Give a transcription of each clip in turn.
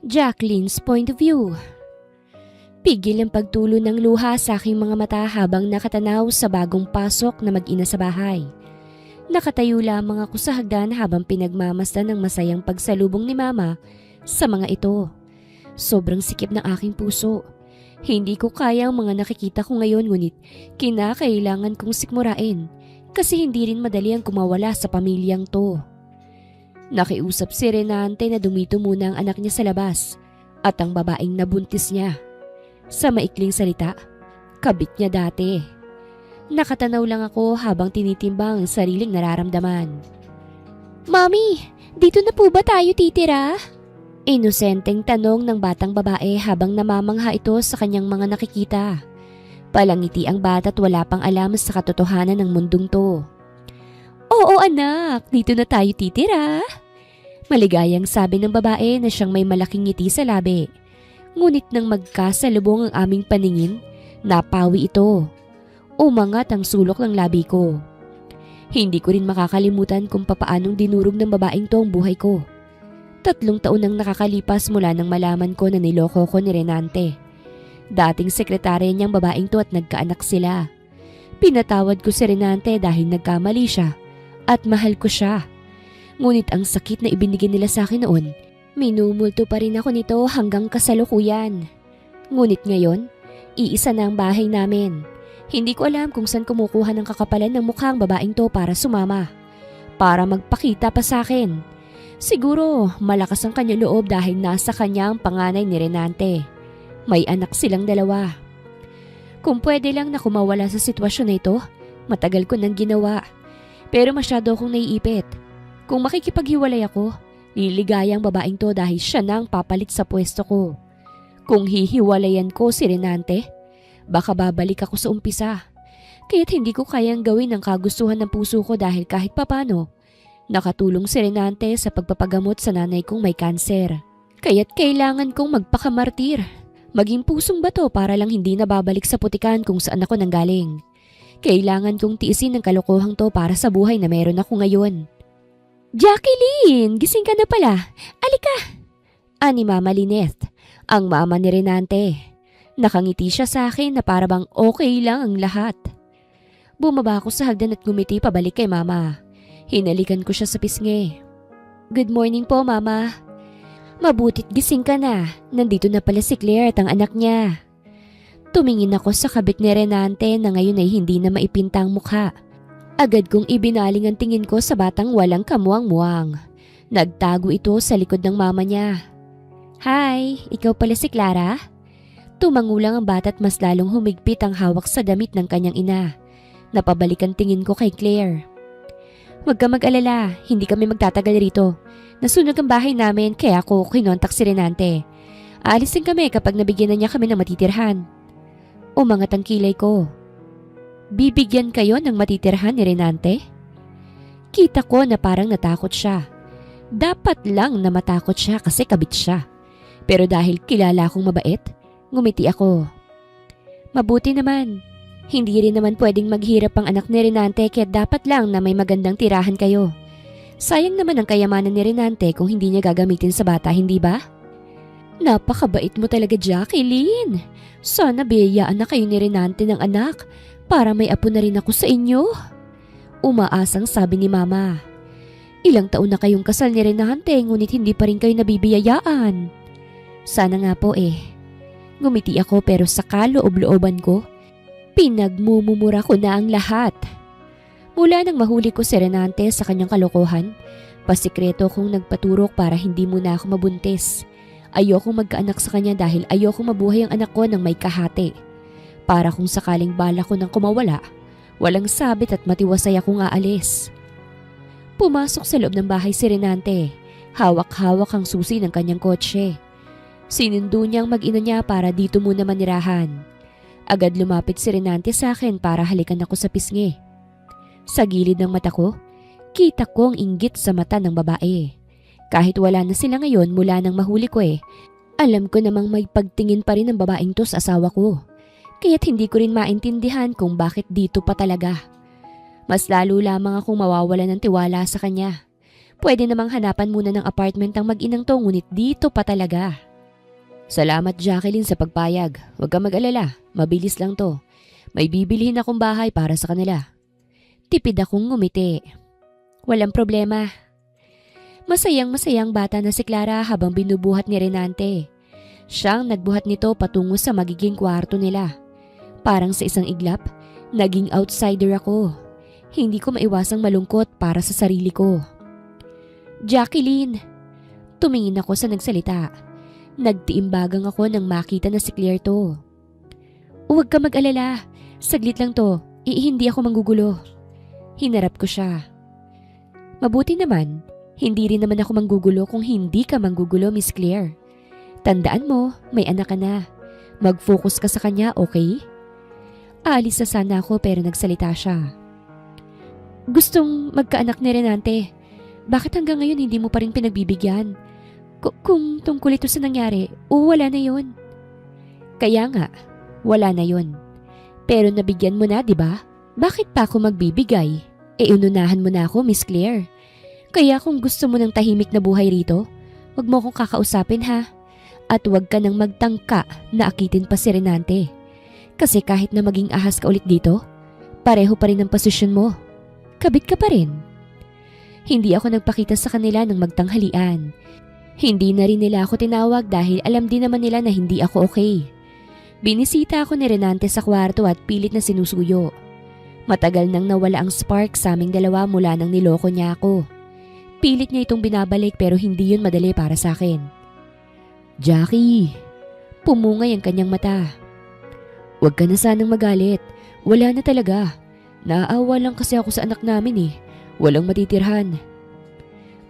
Jacqueline's point of view. Pigil ang pagtulo ng luha sa aking mga mata habang nakatanaw sa bagong pasok na mag-ina sa bahay. Nakatayo lamang ako sa hagdan habang pinagmamasdan ng masayang pagsalubong ni Mama sa mga ito. Sobrang sikip ng aking puso. Hindi ko kaya ang mga nakikita ko ngayon, ngunit kinakailangan kong sikmurain kasi hindi rin madali ang kumawala sa pamilyang to. Nakiusap si Renante na dumito muna ang anak niya sa labas at ang babaeng nabuntis niya. Sa maikling salita, kabit niya dati. Nakatanaw lang ako habang tinitimbang ang sariling nararamdaman. Mami, dito na po ba tayo titira? Inosenteng tanong ng batang babae habang namamangha ito sa kanyang mga nakikita. Palangiti ang bata at wala pang alam sa katotohanan ng mundong to. Oo anak, dito na tayo titira. Maligayang sabi ng babae na siyang may malaking ngiti sa labi. Ngunit nang magkasalubong ang aming paningin, napawi ito. Umangat ang sulok ng labi ko. Hindi ko rin makakalimutan kung papaanong dinurog ng babaeng to ang buhay ko. 3 taon nang nakakalipas mula nang malaman ko na niloko ko ni Renante. Dating sekretarya niyang babaeng to at nagkaanak sila. Pinatawad ko si Renante dahil nagkamali siya at mahal ko siya. Ngunit ang sakit na ibinigay nila sa akin noon, minumulto pa rin ako nito hanggang kasalukuyan. Ngunit ngayon, iisa na ang bahay namin. Hindi ko alam kung saan kumukuha ng kakapalan ng mukha ang babaeng to para sumama. Para magpakita pa sa akin. Siguro malakas ang kanyang loob dahil nasa kanya ang panganay ni Renante. May anak silang 2. Kung pwede lang na kumawala sa sitwasyon na ito, matagal ko nang ginawa. Pero masyado akong naiipit. Kung makikipaghiwalay ako, liligaya ang babaeng to dahil siya na ang papalit sa pwesto ko. Kung hihiwalayan ko si Renante, baka babalik ako sa umpisa. Kaya't hindi ko kayang gawin ang kagustuhan ng puso ko dahil kahit papano, nakatulong si Renante sa pagpapagamot sa nanay kong may kanser. Kaya't kailangan kong magpakamartir. Maging pusong bato para lang hindi na babalik sa putikan kung saan ako nanggaling. Kailangan kong tiisin ang kalokohang to para sa buhay na meron ako ngayon. Jacqueline, gising ka na pala. Alika! Ani Mama Lynette, ang mama ni Renante. Nakangiti siya sa akin na parabang okay lang ang lahat. Bumaba ako sa hagdan at ngumiti pabalik kay Mama. Hinalikan ko siya sa pisngi. Good morning po, Mama. Mabutit gising ka na. Nandito na pala si Claire at ang anak niya. Tumingin ako sa kabit ni Renante na ngayon ay hindi na maipinta ang mukha. Agad kong ibinaling ang tingin ko sa batang walang kamuang-muang. Nagtago ito sa likod ng mama niya. Hi, ikaw pala si Clara? Tumangulang ang bata at mas lalong humigpit ang hawak sa damit ng kanyang ina. Napabalik ang tingin ko kay Claire. Huwag ka mag-alala, hindi kami magtatagal rito. Nasunog ang bahay namin kaya ako kinontak si Renante. Aalisin kami kapag nabigyan na niya kami ng matitirhan. Umangat ang kilay ko. Bibigyan kayo ng matitirhan ni Renante? Kita ko na parang natakot siya. Dapat lang na matakot siya kasi kabit siya. Pero dahil kilala akong mabait, ngumiti ako. Mabuti naman. Hindi rin naman pwedeng maghirap ang anak ni Renante kaya dapat lang na may magandang tirahan kayo. Sayang naman ang kayamanan ni Renante kung hindi niya gagamitin sa bata, hindi ba? Napakabait mo talaga, Jacqueline. Sana biyayaan na kayo ni Renante ng anak para may apo na rin ako sa inyo. Umaasang sabi ni Mama. Ilang taon na kayong kasal ni Renante ngunit hindi pa rin kayo nabibiyayaan. Sana nga po eh. Ngumiti ako pero sa kaloob-looban ko, pinagmumumura ko na ang lahat. Mula nang mahuli ko si Renante sa kanyang kalokohan, pasikreto kong nagpaturok para hindi muna ako mabuntis. Ayokong magkaanak sa kanya dahil ayokong mabuhay ang anak ko ng may kahati. Para kung sakaling bala ko nang kumawala, walang sabit at matiwasay akong aalis. Pumasok sa loob ng bahay si Renante. Hawak-hawak ang susi ng kanyang kotse. Sinundo niyang mag-ina niya para dito muna manirahan. Agad lumapit si Renante sa akin para halikan ako sa pisngi. Sa gilid ng mata ko, kita ko ang inggit sa mata ng babae. Kahit wala na sila ngayon mula nang mahuli ko alam ko namang may pagtingin pa rin ng babaeng to sa asawa ko. Kaya't hindi ko rin maintindihan kung bakit dito pa talaga. Mas lalo lamang akong mawawala ng tiwala sa kanya. Pwede namang hanapan muna ng apartment ang mag-inang to, ngunit dito pa talaga. Salamat Jacqueline sa pagpayag. Huwag kang mag-alala, mabilis lang to. May bibilihin akong bahay para sa kanila. Tipid akong ngumiti. Walang problema. Masayang-masayang bata na si Clara habang binubuhat ni Renante. Siyang nagbuhat nito patungo sa magiging kwarto nila. Parang sa isang iglap, naging outsider ako. Hindi ko maiwasang malungkot para sa sarili ko. Jacqueline! Tumingin ako sa nagsalita. Nagtiimbagang ako nang makita na si Claire to. Huwag ka mag-alala. Saglit lang to. Hindi ako manggugulo. Hinarap ko siya. Mabuti naman, hindi rin naman ako manggugulo kung hindi ka manggugulo, Miss Claire. Tandaan mo, may anak ka na. Mag-focus ka sa kanya, okay? Aalis na sana ako pero nagsalita siya. Gustong magkaanak ni Renante. Bakit hanggang ngayon hindi mo pa rin pinagbibigyan? Kung tungkol ito sa nangyari, wala na yon. Kaya nga, wala na yon. Pero nabigyan mo na, di ba? Bakit pa ako magbibigay? Iununahan mo na ako, Miss Claire. Kaya kung gusto mo ng tahimik na buhay rito, wag mo akong kakausapin ha. At wag ka nang magtangka na akitin pa si Renante. Kasi kahit na maging ahas ka ulit dito, pareho pa rin ang posisyon mo. Kabit ka pa rin. Hindi ako nagpakita sa kanila ng magtanghalian. Hindi na rin nila ako tinawag dahil alam din naman nila na hindi ako okay. Binisita ako ni Renante sa kwarto at pilit na sinusuyo. Matagal nang nawala ang spark sa aming dalawa mula nang niloko niya ako. Pilit niya itong binabalik pero hindi yun madali para sa akin. Jackie, pumungay ang kanyang mata. Huwag ka na sanang magalit. Wala na talaga. Naaawa lang kasi ako sa anak namin eh. Walang matitirhan.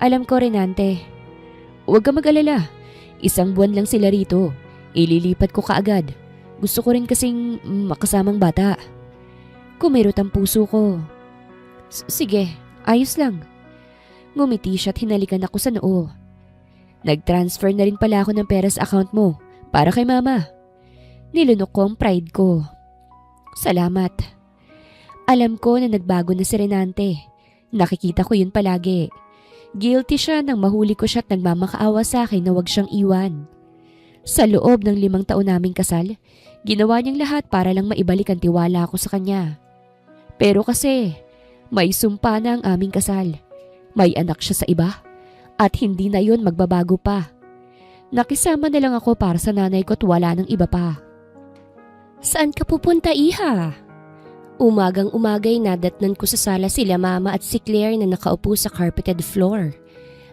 Alam ko, Renante. Huwag ka mag-alala. 1 buwan lang sila rito. Ililipat ko kaagad. Gusto ko rin kasing makasamang bata. Kumirot ang puso ko. Sige, ayos lang. Ngumiti siya at hinalikan ako sa noo. Nag-transfer na rin pala ako ng pera sa account mo para kay mama. Nilunok ko ang pride ko. Salamat. Alam ko na nagbago na si Renante. Nakikita ko yun palagi. Guilty siya nang mahuli ko siya at nagmamakaawa sa akin na wag siyang iwan. Sa loob ng 5 taon naming kasal, ginawa niyang lahat para lang maibalik ang tiwala ko sa kanya. Pero kasi, may sumpa na ang aming kasal. May anak siya sa iba. At hindi na yun magbabago pa. Nakisama na lang ako para sa nanay ko at wala ng iba pa. Saan ka pupunta, iha? Umagang-umagay nadatnan ko sa sala sila mama at si Claire na nakaupo sa carpeted floor.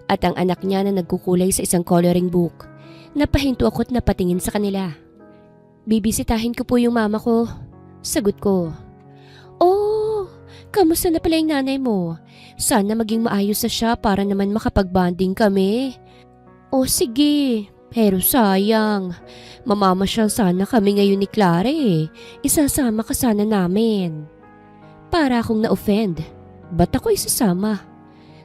At ang anak niya na nagkukulay sa isang coloring book. Napahinto ako at napatingin sa kanila. Bibisitahin ko po yung mama ko. Sagot ko. Oh, kamusta na pala yung nanay mo? Sana maging maayos na siya para naman makapag-bonding kami. O sige, pero sayang. Mamamasyal sana kami ngayon ni Clara eh. Isasama ka sana namin. Para akong na-offend. Ba't ako isasama?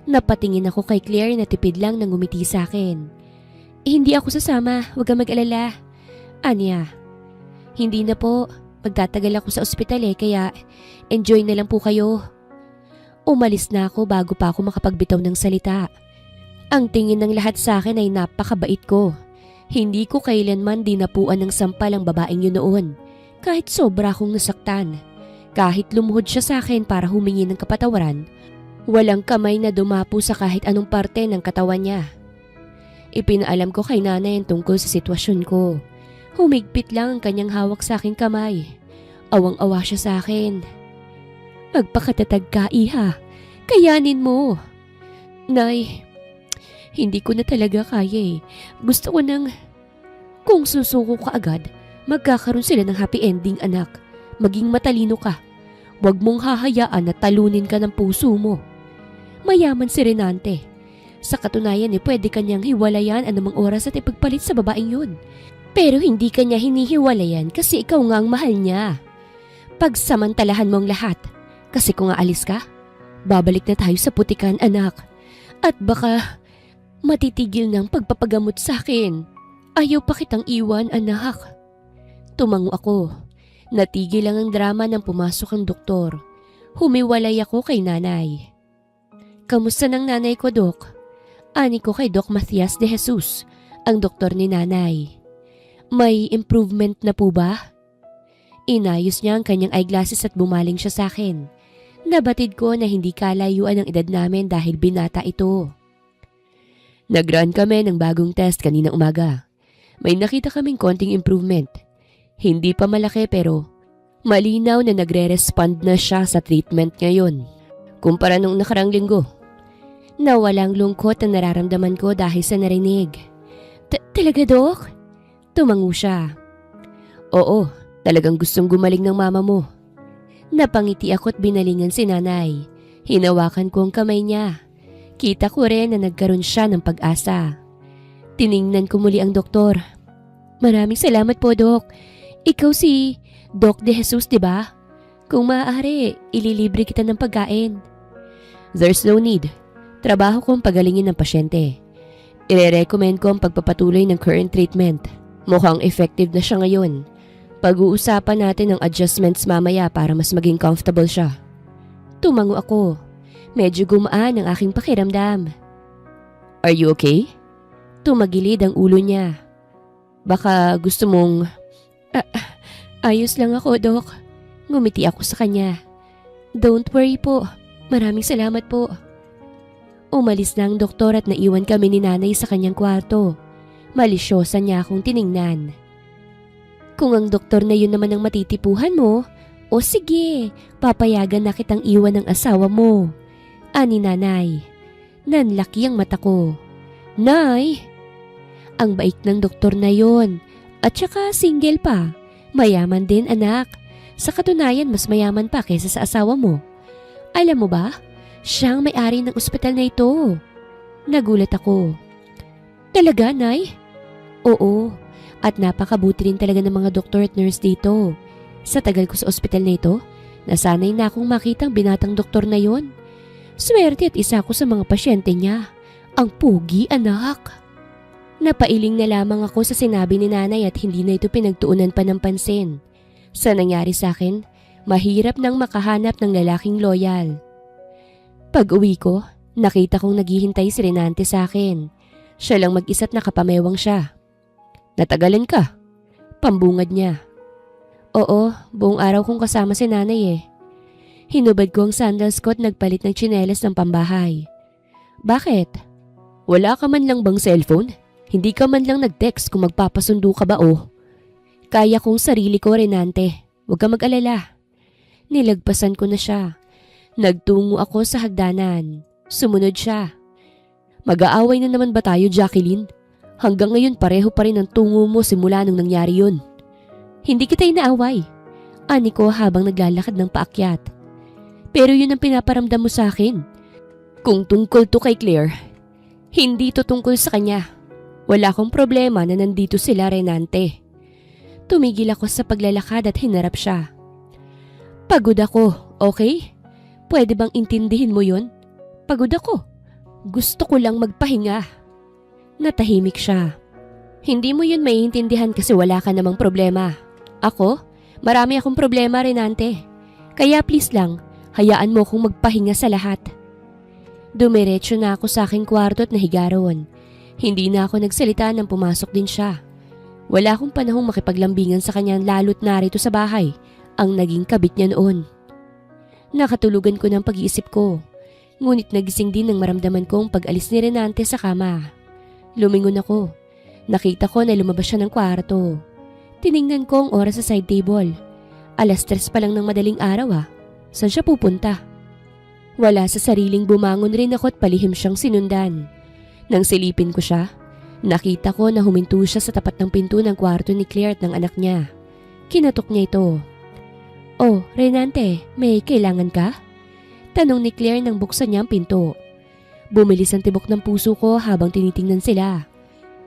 Napatingin ako kay Claire na tipid lang nang ngumiti sa akin. Hindi ako sasama, huwag kang mag-alala. Anya, hindi na po. Magtatagal ako sa ospital kaya enjoy na lang po kayo. Umalis na ako bago pa ako makapagbitaw ng salita. Ang tingin ng lahat sa akin ay napakabait ko. Hindi ko kailanman dinapuan ng sampal ang babaeng yun noon. Kahit sobra akong nasaktan. Kahit lumuhod siya sa akin para humingi ng kapatawaran, walang kamay na dumapo sa kahit anong parte ng katawan niya. Ipinaalam ko kay nanay ang tungkol sa sitwasyon ko. Humigpit lang ang kanyang hawak sa aking kamay. Awang-awa siya sa akin. Magpakatatag ka, iha. Kayanin mo. Nay, hindi ko na talaga kaya eh. Gusto ko nang... Kung susuko ka agad, magkakaroon sila ng happy ending, anak. Maging matalino ka. Huwag mong hahayaan na talunin ka ng puso mo. Mayaman si Renante. Sa katunayan pwede kanyang hiwalayan anumang oras at ipagpalit sa babaeng yun. Pero hindi kanya hinihiwalayan kasi ikaw nga ang mahal niya. Pagsamantalahan mo ang lahat. Kasi kung aalis ka, babalik na tayo sa putikan, anak. At baka matitigil ng pagpapagamot sa akin. Ayaw pa kitang iwan, anak. Tumango ako. Natigil lang ang drama nang pumasok ang doktor. Humiwalay ako kay nanay. Kamusta ng nanay ko, Dok? Ani ko kay Doc Matias de Jesus, ang doktor ni nanay. May improvement na po ba? Inayos niya ang kanyang eyeglasses at bumaling siya sa akin. Nabatid ko na hindi kalayuan ang edad namin dahil binata ito. Nag-run kami ng bagong test kanina umaga. May nakita kaming konting improvement. Hindi pa malaki pero malinaw na nagre-respond na siya sa treatment ngayon. Kumpara nung nakarang linggo. Nawalang lungkot na nararamdaman ko dahil sa narinig. Talaga, Dok? Tumango siya. Oo, talagang gustong gumaling ng mama mo. Napangiti ako at binalingan si nanay. Hinawakan ko ang kamay niya. Kita ko rin na nagkaroon siya ng pag-asa. Tiningnan ko muli ang doktor. Maraming salamat po, Dok. Ikaw si Doc de Jesus, di ba? Kung maaari, ililibre kita ng pagkain. There's no need. Trabaho ko ang pagalingin ng pasyente. Ire-recommend ko ang pagpapatuloy ng current treatment. Mukhang effective na siya ngayon. Pag-uusapan natin ang adjustments mamaya para mas maging comfortable siya. Tumango ako. Medyo gumaan ang aking pakiramdam. Are you okay? Tumagilid ang ulo niya. Baka gusto mong... ayos lang ako, Doc. Ngumiti ako sa kanya. Don't worry po. Maraming salamat po. Umalis na ang doktor at naiwan kami ni nanay sa kanyang kwarto. Malisyosa niya akong tiningnan. Kung ang doktor na yun naman ang matitipuhan mo, o sige, papayagan na kitang iwan ng asawa mo. Ani nanay. Nanlaki ang mata ko. Nay! Ang bait ng doktor na yon. At saka single pa. Mayaman din, anak. Sa katunayan, mas mayaman pa kaysa sa asawa mo. Alam mo ba? Siyang may-ari ng ospital na ito. Nagulat ako. Talaga, Nay? Oo. At napakabuti rin talaga ng mga doktor at nurse dito. Sa tagal ko sa ospital na ito, nasanay na akong makitang binatang doktor na yon. Swerte at isa ako sa mga pasyente niya. Ang pugi, anak. Napailing na lamang ako sa sinabi ni nanay at hindi na ito pinagtuunan pa ng pansin. Sa nangyari sa akin, mahirap nang makahanap ng lalaking loyal. Pag-uwi ko, nakita kong naghihintay si Renante sa akin. Siya lang mag-isa't nakapamewang siya. Natagalan ka? Pambungad niya. Oo, buong araw kong kasama si nanay eh. Hinubad ko ang sandals ko at nagpalit ng tsinelas ng pambahay. Bakit? Wala ka man lang bang cellphone? Hindi ka man lang nag-text kung magpapasundo ka ba o? Kaya kong sarili ko, Renante. Huwag ka mag-alala. Nilagpasan ko na siya. Nagtungo ako sa hagdanan. Sumunod siya. Mag-aaway na naman ba tayo, Jacqueline? Hanggang ngayon pareho pa rin ang tungo mo simula nung nangyari yun. Hindi kita inaaway. Ani ko habang naglalakad ng paakyat. Pero yun ang pinaparamdam mo sa akin. Kung tungkol to kay Claire, hindi to tungkol sa kanya. Wala akong problema na nandito sila, Renante. Tumigil ako sa paglalakad at hinarap siya. Pagod ako, okay? Pwede bang intindihin mo yun? Pagod ako. Gusto ko lang magpahinga. Natahimik siya. Hindi mo yun maiintindihan kasi wala ka namang problema. Ako? Marami akong problema, Renante. Kaya please lang, hayaan mo akong magpahinga sa lahat. Dumiretso na ako sa aking kwarto at nahiga roon. Hindi na ako nagsalita nang pumasok din siya. Wala akong panahong makipaglambingan sa kanya lalo't narito sa bahay ang naging kabit niya noon. Nakatulugan ko ng pag-iisip ko. Ngunit nagising din nang maramdaman ko ang pag-alis ni Renante sa kama. Lumingon ako. Nakita ko na lumabas siya ng kwarto. Tiningnan ko ang oras sa side table. 3:00 pa lang ng madaling araw . Saan siya pupunta? Wala sa sariling bumangon rin ako at palihim siyang sinundan. Nang silipin ko siya, nakita ko na huminto siya sa tapat ng pinto ng kwarto ni Claire at ng anak niya. Kinatok niya ito. Oh, Renante, may kailangan ka? Tanong ni Claire nang buksan niya ang pinto. Bumilis ang tibok ng puso ko habang tinitingnan sila.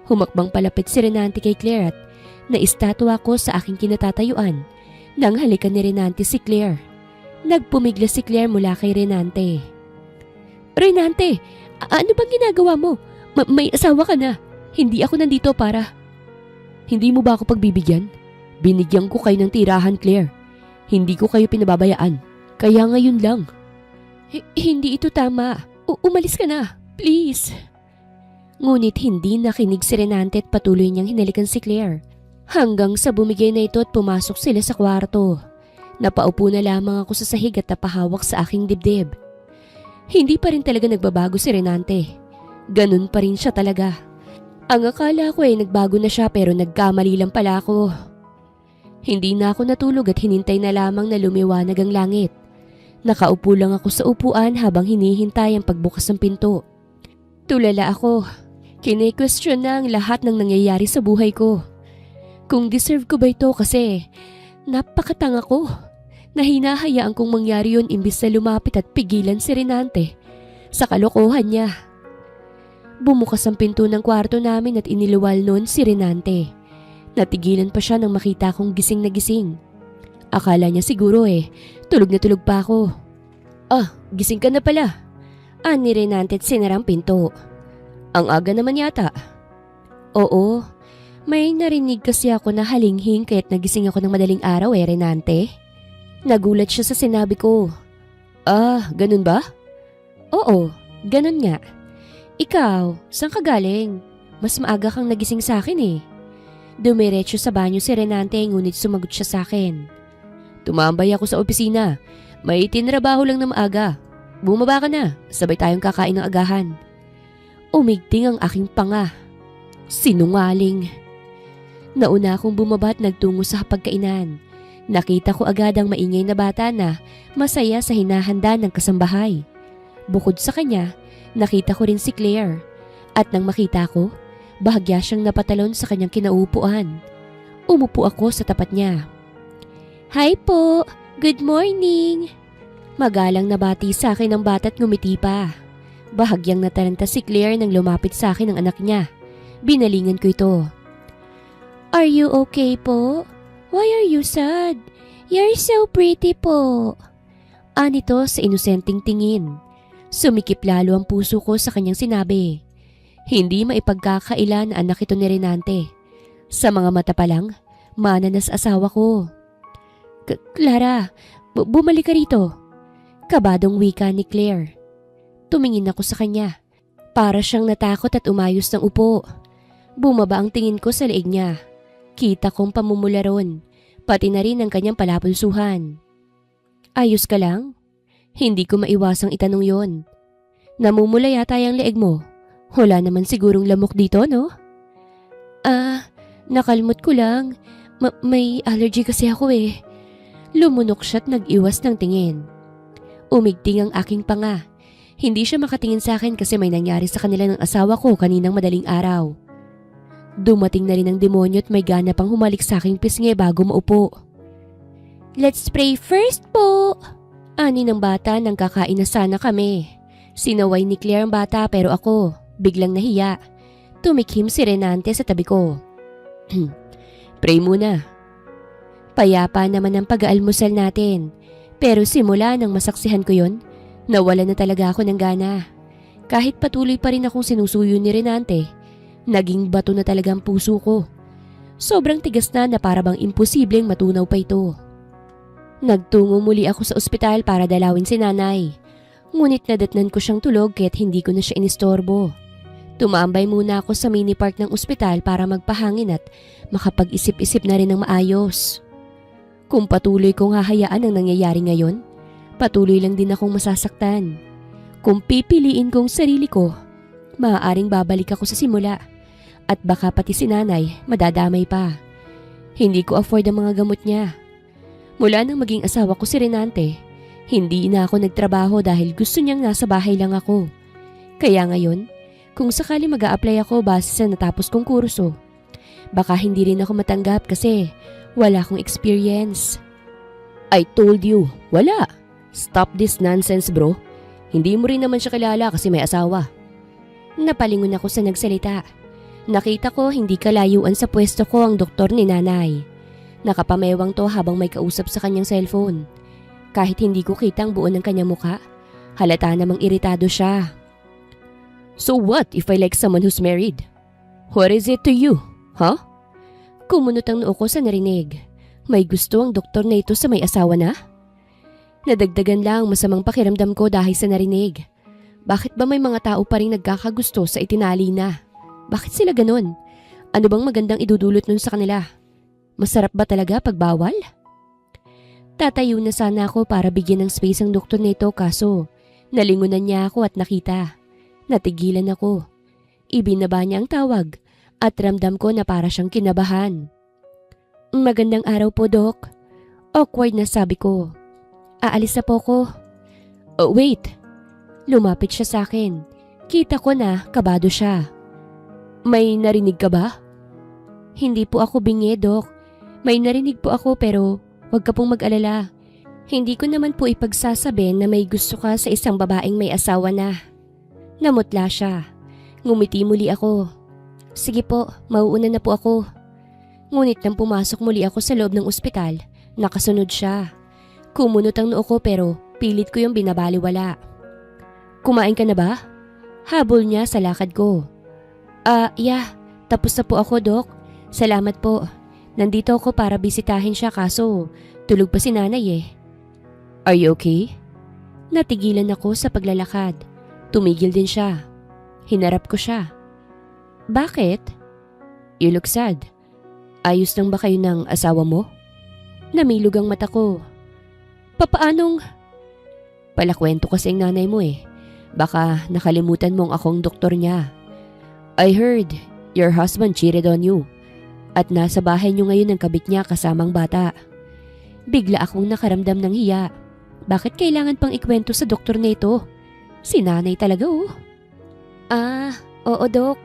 Humakbang palapit si Renante kay Claire at naistatwa ko sa aking kinatatayuan nang halikan ni Renante si Claire. Nagpumiglas si Claire mula kay Renante. Renante, ano bang ginagawa mo? May asawa ka na. Hindi ako nandito para... Hindi mo ba ako pagbibigyan? Binigyan ko kayo ng tirahan, Claire. Hindi ko kayo pinababayaan. Kaya ngayon lang. Hindi ito tama. Umalis ka na. Please. Ngunit hindi nakinig si Renante at patuloy niyang hinalikan si Claire. Hanggang sa bumigay na ito at pumasok sila sa kwarto. Napaupo na lamang ako sa sahig at napahawak sa aking dibdib. Hindi pa rin talaga nagbabago si Renante. Ganun pa rin siya talaga. Ang akala ko ay nagbago na siya pero nagkamali lang pala ako. Hindi na ako natulog at hinintay na lamang na lumiwanag ang langit. Nakaupo lang ako sa upuan habang hinihintay ang pagbukas ng pinto. Tulala ako. Kine-question na ang lahat ng nangyayari sa buhay ko. Kung deserve ko ba ito kasi napakatanga ko. Na hinahayaan kong mangyari yun imbis na lumapit at pigilan si Renante sa kalokohan niya. Bumukas ang pinto ng kwarto namin at iniluwal noon si Renante. Natigilan pa siya nang makita kong gising na gising. Akala niya siguro tulog na tulog pa ako. Ah, gising ka na pala. Ani Renante at sinarang pinto. Ang aga naman yata. Oo, may narinig kasi ako na halinghing kaya't nagising ako ng madaling araw Renante. Nagulat siya sa sinabi ko. Ah, ganun ba? Oo, ganun nga. Ikaw, saan ka galing? Mas maaga kang nagising sa akin Dumiretso sa banyo si Renante ngunit sumagot siya sa akin. Tumambay ako sa opisina. May tinrabaho lang na maaga. Bumaba ka na, sabay tayong kakain ng agahan. Umigting ang aking panga. Sinungaling. Nauna akong bumaba at nagtungo sa hapagkainan. Nakita ko agad ang maingay na bata na masaya sa hinahanda ng kasambahay. Bukod sa kanya, nakita ko rin si Claire. At nang makita ko, bahagya siyang napatalon sa kanyang kinaupuan. Umupo ako sa tapat niya. Hi po! Good morning! Magalang nabati sa akin ang bata at ngumiti pa. Bahagyang nataranta si Claire nang lumapit sa akin ang anak niya. Binalingan ko ito. Are you okay po? Why are you sad? You're so pretty po. Anito sa inosenteng tingin. Sumikip lalo ang puso ko sa kanyang sinabi. Hindi maipagkakaila na anak ito ni Renante. Sa mga mata pa lang, mananas asawa ko. Clara, bumalik ka rito. Kabadong wika ni Claire. Tumingin ako sa kanya. Para siyang natakot at umayos ng upo. Bumaba ang tingin ko sa leeg niya. Kita kong pamumula ron, pati na rin ang kanyang palapulsuhan. Ayos ka lang? Hindi ko maiwasang itanong yon. Namumula yata yung leeg mo. Wala naman sigurong lamok dito, no? Nakalmot ko lang. May allergy kasi ako Lumunok siya't nag-iwas ng tingin. Umigting ang aking panga. Hindi siya makatingin sa akin kasi may nangyari sa kanila ng asawa ko kaninang madaling araw. Dumating na rin ang demonyo at may gana pang humalik sa aking pisngi bago maupo. Let's pray first po! Ani ng bata nang kakain na sana kami. Sinaway ni Claire ang bata pero ako, biglang nahiya. Tumikhim si Renante sa tabi ko. Pray muna. Payapa naman ang pag-aalmusal natin. Pero simula nang masaksihan ko yon, nawala na talaga ako ng gana. Kahit patuloy pa rin akong sinusuyo ni Renante, naging bato na talaga ang puso ko. Sobrang tigas na para bang imposibleng matunaw pa ito. Nagtungo muli ako sa ospital para dalawin si nanay. Ngunit nadatnan ko siyang tulog kaya't hindi ko na siya inistorbo. Tumambay muna ako sa mini park ng ospital para magpahangin at makapag-isip-isip na rin ng maayos. Kung patuloy kong hahayaan ang nangyayari ngayon, patuloy lang din akong masasaktan. Kung pipiliin kong sarili ko, maaaring babalik ako sa simula at baka pati si nanay madadamay pa. Hindi ko afford ang mga gamot niya. Mula nang maging asawa ko si Renante, hindi na ako nagtrabaho dahil gusto niyang nasa bahay lang ako. Kaya ngayon, kung sakali mag-a-apply ako base sa natapos kong kurso, baka hindi rin ako matanggap kasi wala akong experience. I told you, wala. Stop this nonsense bro. Hindi mo rin naman siya kilala kasi may asawa. Napalingon ako sa nagsalita. Nakita ko hindi kalayuan sa pwesto ko ang doktor ni nanay. Nakapamewang to habang may kausap sa kanyang cellphone. Kahit hindi ko kitang buo ng kanyang muka, halata namang iritado siya. So what if I like someone who's married? What is it to you? Huh? Kumunot ang noo ko sa narinig. May gusto ang doktor na ito sa may asawa na? Nadagdagan lang masamang pakiramdam ko dahil sa narinig. Bakit ba may mga tao pa rin nagkakagusto sa itinali na? Bakit sila ganun? Ano bang magandang idudulot nun sa kanila? Masarap ba talaga pag bawal? Tatayo na sana ako para bigyan ng space ang doktor nito kaso nalingunan niya ako at nakita. Natigilan ako. Ibinaba niya ang tawag at ramdam ko na para siyang kinabahan. Magandang araw po, Dok. Awkward na sabi ko. Aalis na po ko. Oh, wait. Lumapit siya sa akin. Kita ko na kabado siya. May narinig ka ba? Hindi po ako bingi, Dok. May narinig po ako pero huwag ka pong mag-alala. Hindi ko naman po ipagsasabi na may gusto ka sa isang babaeng may asawa na. Namutla siya. Ngumiti muli ako. Sige po, mauuna na po ako. Ngunit nang pumasok muli ako sa loob ng ospital, nakasunod siya. Kumunot ang noo ko pero pilit ko yung binabaliwala. Kumain ka na ba? Habol niya sa lakad ko. Yeah. Tapos na po ako, Dok. Salamat po. Nandito ako para bisitahin siya kaso tulog pa si nanay eh. Are you okay? Natigilan ako sa paglalakad. Tumigil din siya. Hinarap ko siya. Bakit? You look sad. Ayos lang ba kayo ng asawa mo? Namilog ang mata ko. Papaanong? Palakwento kasi ang nanay mo eh. Baka nakalimutan mong akong doktor niya. I heard your husband cheated on you. At nasa bahay niyo ngayon ang kabit niya kasamang bata. Bigla akong nakaramdam ng hiya. Bakit kailangan pang ikwento sa doktor nito? Si nanay talaga oh. Oo Dok.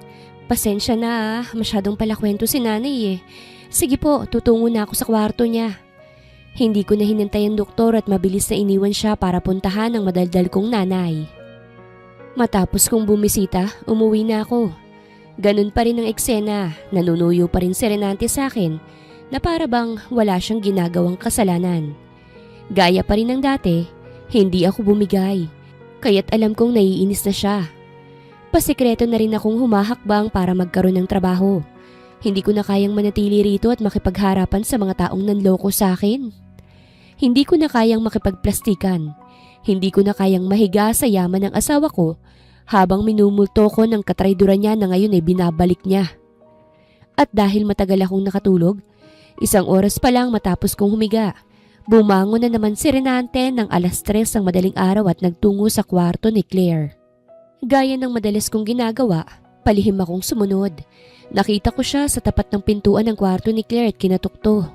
Pasensya na masyadong palakwento si nanay eh. Sige po, tutungo na ako sa kwarto niya. Hindi ko na hinintay ang doktor at mabilis na iniwan siya para puntahan ang madaldal kong nanay. Matapos kong bumisita, umuwi na ako. Ganun pa rin ang eksena, nanunuyo pa rin si Renante sa akin na para bang wala siyang ginagawang kasalanan. Gaya pa rin ng dati, hindi ako bumigay, kaya't alam kong naiinis na siya. Pasikreto na rin akong humahakbang para magkaroon ng trabaho. Hindi ko na kayang manatili rito at makipagharapan sa mga taong nanloko sa akin. Hindi ko na kayang makipagplastikan. Hindi ko na kayang mahiga sa yaman ng asawa ko habang minumulto ko ng katrayduran niya na ngayon ay binabalik niya. At dahil matagal akong nakatulog, 1 oras pa lang matapos kong humiga, bumangon na naman si Renante ng 3:00 ng madaling araw at nagtungo sa kwarto ni Claire. Gaya ng madalas kong ginagawa, palihim akong sumunod. Nakita ko siya sa tapat ng pintuan ng kwarto ni Claire at kinatukto.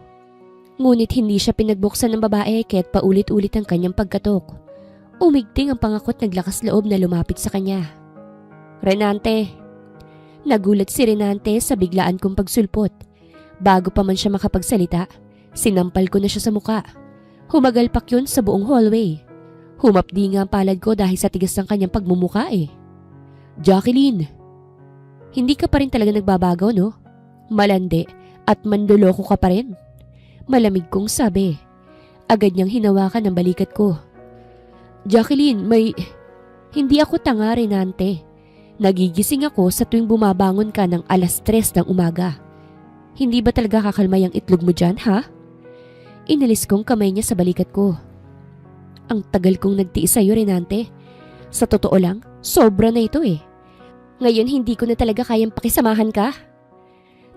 Ngunit hindi siya pinagbuksan ng babae kaya't paulit-ulit ang kanyang pagkatok. Umigting ang pangakot naglakas loob na lumapit sa kanya. Renante. Nagulat si Renante sa biglaan kong pagsulpot. Bago pa man siya makapagsalita, sinampal ko na siya sa muka. Humagalpak yun sa buong hallway. Humapdi nga ang palad ko dahil sa tigas ng kanyang pagmumuka eh. Jacqueline! Hindi ka pa rin talaga nagbabago no? Malandi at manloloko ka pa rin. Malamig kong sabi. Agad niyang hinawakan ang balikat ko. Jacqueline, Hindi ako tanga, Renante. Nagigising ako sa tuwing bumabangon ka ng 3:00 ng umaga. Hindi ba talaga kakalmay ang itlog mo dyan, ha? Inalis kong kamay niya sa balikat ko. Ang tagal kong nagtiis sa'yo, Renante. Sa totoo lang, sobra na ito eh. Ngayon hindi ko na talaga kayang pakisamahan ka.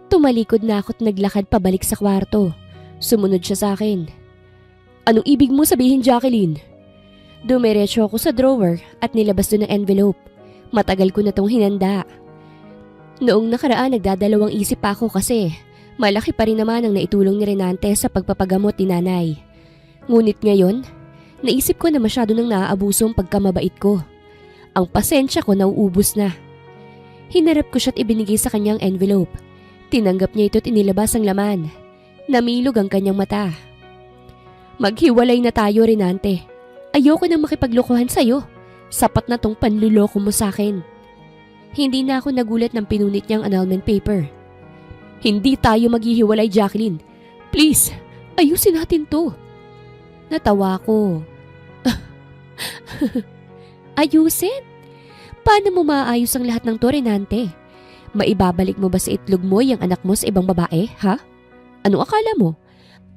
Tumalikod na ako't naglakad pabalik sa kwarto. Sumunod siya sa akin. Anong ibig mo sabihin, Jacqueline? Dumiretso ako sa drawer at nilabas doon ang envelope. Matagal ko na tong hinanda. Noong nakaraan nagdadalawang isip pa ako kasi malaki pa rin naman ang naitulong ni Renante sa pagpapagamot ni nanay. Ngunit ngayon, naisip ko na masyado nang naaabuso ang pagkamabait ko. Ang pasensya ko nauubos na. Hinarap ko siya at ibinigay sa kanyang envelope. Tinanggap niya ito at inilabas ang laman. Namilog ang kanyang mata. Maghiwalay na tayo, Renante. Ayoko nang makipaglokohan sa'yo. Sapat na tong panluloko mo sa akin. Hindi na ako nagulat nang pinunit niyang annulment paper. Hindi tayo maghihiwalay, Jacqueline. Please, ayusin natin to. Natawa ko. Ayusin? Paano mo maayos ang lahat ng to, Renante? Maibabalik mo ba sa itlog mo yung anak mo sa ibang babae, ha? Anong akala mo?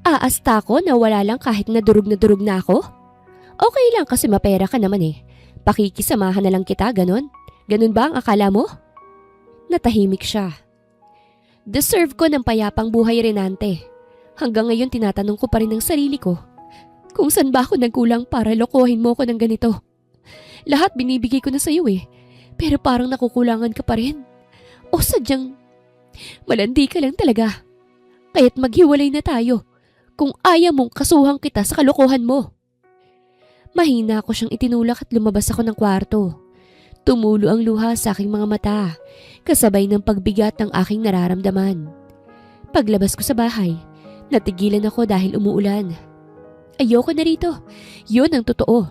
Aasta ko na wala lang kahit na durog na ako? Okay lang kasi mapera ka naman eh. Pakikisamahan na lang kita, ganon? Ganon ba ang akala mo? Natahimik siya. Deserve ko ng payapang buhay, Renante. Hanggang ngayon tinatanong ko pa rin ang sarili ko. Kung saan ba ako nagkulang para lokohin mo ko ng ganito? Lahat binibigay ko na sa'yo pero parang nakukulangan ka pa rin. O sadyang malandi ka lang talaga. Kaya't maghiwalay na tayo kung ayaw mong kasuhan kita sa kalokohan mo. Mahina ko siyang itinulak at lumabas ako ng kwarto. Tumulo ang luha sa aking mga mata, kasabay ng pagbigat ng aking nararamdaman. Paglabas ko sa bahay, natigilan ako dahil umuulan. Ayoko na rito. Yun ang totoo.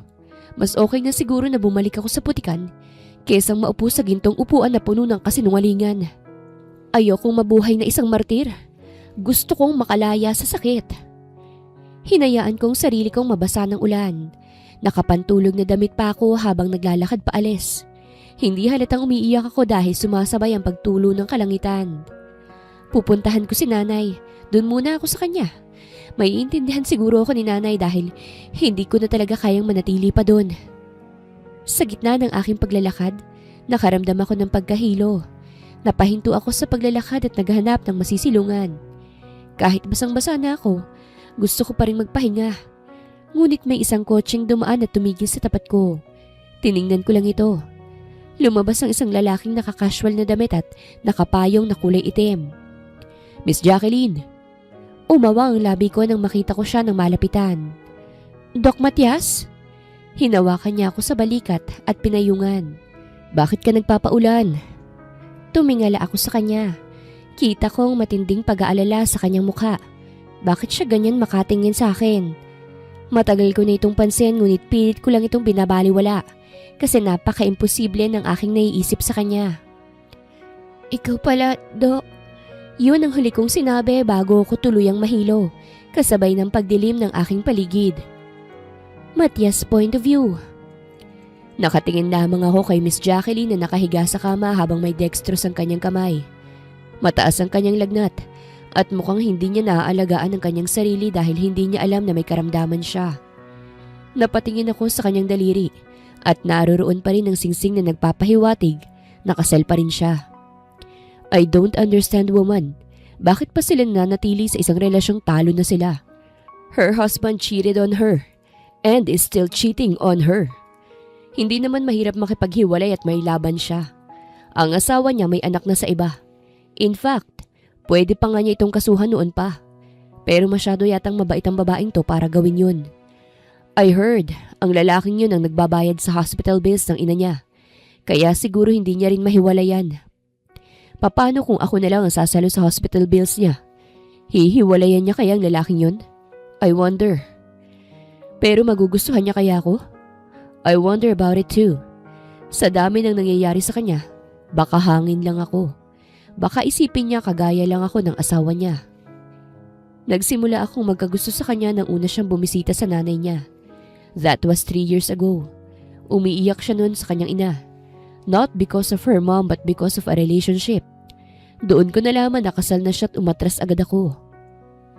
Mas okay na siguro na bumalik ako sa putikan kaysa maupo sa gintong upuan na puno ng kasinungalingan. Ayokong mabuhay na isang martir. Gusto kong makalaya sa sakit. Hinayaan kong sarili kong mabasa ng ulan. Nakapantulog na damit pa ako habang naglalakad paalis. Hindi halatang umiiyak ako dahil sumasabay ang pagtulo ng kalangitan. Pupuntahan ko si nanay. Doon muna ako sa kanya. May intindihan siguro ako ni nanay dahil hindi ko na talaga kayang manatili pa doon. Sa gitna ng aking paglalakad, nakaramdam ako ng pagkahilo. Napahinto ako sa paglalakad at naghahanap ng masisilungan. Kahit basang-basa na ako, gusto ko pa rin magpahinga. Ngunit may isang kotseng dumaan at tumigil sa tapat ko. Tiningnan ko lang ito. Lumabas ang isang lalaking nakakasual na damit at nakapayong na kulay itim. Miss Jacqueline. Umawa ang labi ko nang makita ko siya ng malapitan. Doc Matias? Hinawakan niya ako sa balikat at pinayungan. Bakit ka nagpapaulan? Tumingala ako sa kanya. Kita kong matinding pag-aalala sa kanyang mukha. Bakit siya ganyan makatingin sa akin? Matagal ko na itong pansin ngunit pilit ko lang itong binabaliwala. Kasi napaka-imposible ng aking naiisip sa kanya. Ikaw pala, Doc. Yun ang huli kong sinabi bago ako tuluyang mahilo, kasabay ng pagdilim ng aking paligid. Matias point of view. Nakatingin lamang ako kay Miss Jacqueline na nakahiga sa kama habang may dextrose ang kanyang kamay. Mataas ang kanyang lagnat at mukhang hindi niya naaalagaan ang kanyang sarili dahil hindi niya alam na may karamdaman siya. Napatingin ako sa kanyang daliri. At naroroon pa rin ang singsing na nagpapahiwatig, nakasal pa rin siya. I don't understand, woman. Bakit pa sila nanatili sa isang relasyong talo na sila? Her husband cheated on her and is still cheating on her. Hindi naman mahirap makipaghiwalay at may laban siya. Ang asawa niya may anak na sa iba. In fact, pwede pa nga niya itong kasuhan noon pa. Pero masyado yatang mabait ang babaeng to para gawin yun. I heard, ang lalaking yun ang nagbabayad sa hospital bills ng ina niya. Kaya siguro hindi niya rin mahiwalayan. Paano kung ako na lang ang sasalo sa hospital bills niya? Hihiwalayan niya kaya ang lalaking yun? I wonder. Pero magugustuhan niya kaya ako? I wonder about it too. Sa dami ng nangyayari sa kanya, baka hangin lang ako. Baka isipin niya kagaya lang ako ng asawa niya. Nagsimula akong magkagusto sa kanya nang una siyang bumisita sa nanay niya. That was 3 years ago. Umiiyak siya noon sa kanyang ina. Not because of her mom but because of a relationship. Doon ko nalaman na kasal na siya at umatras agad ako.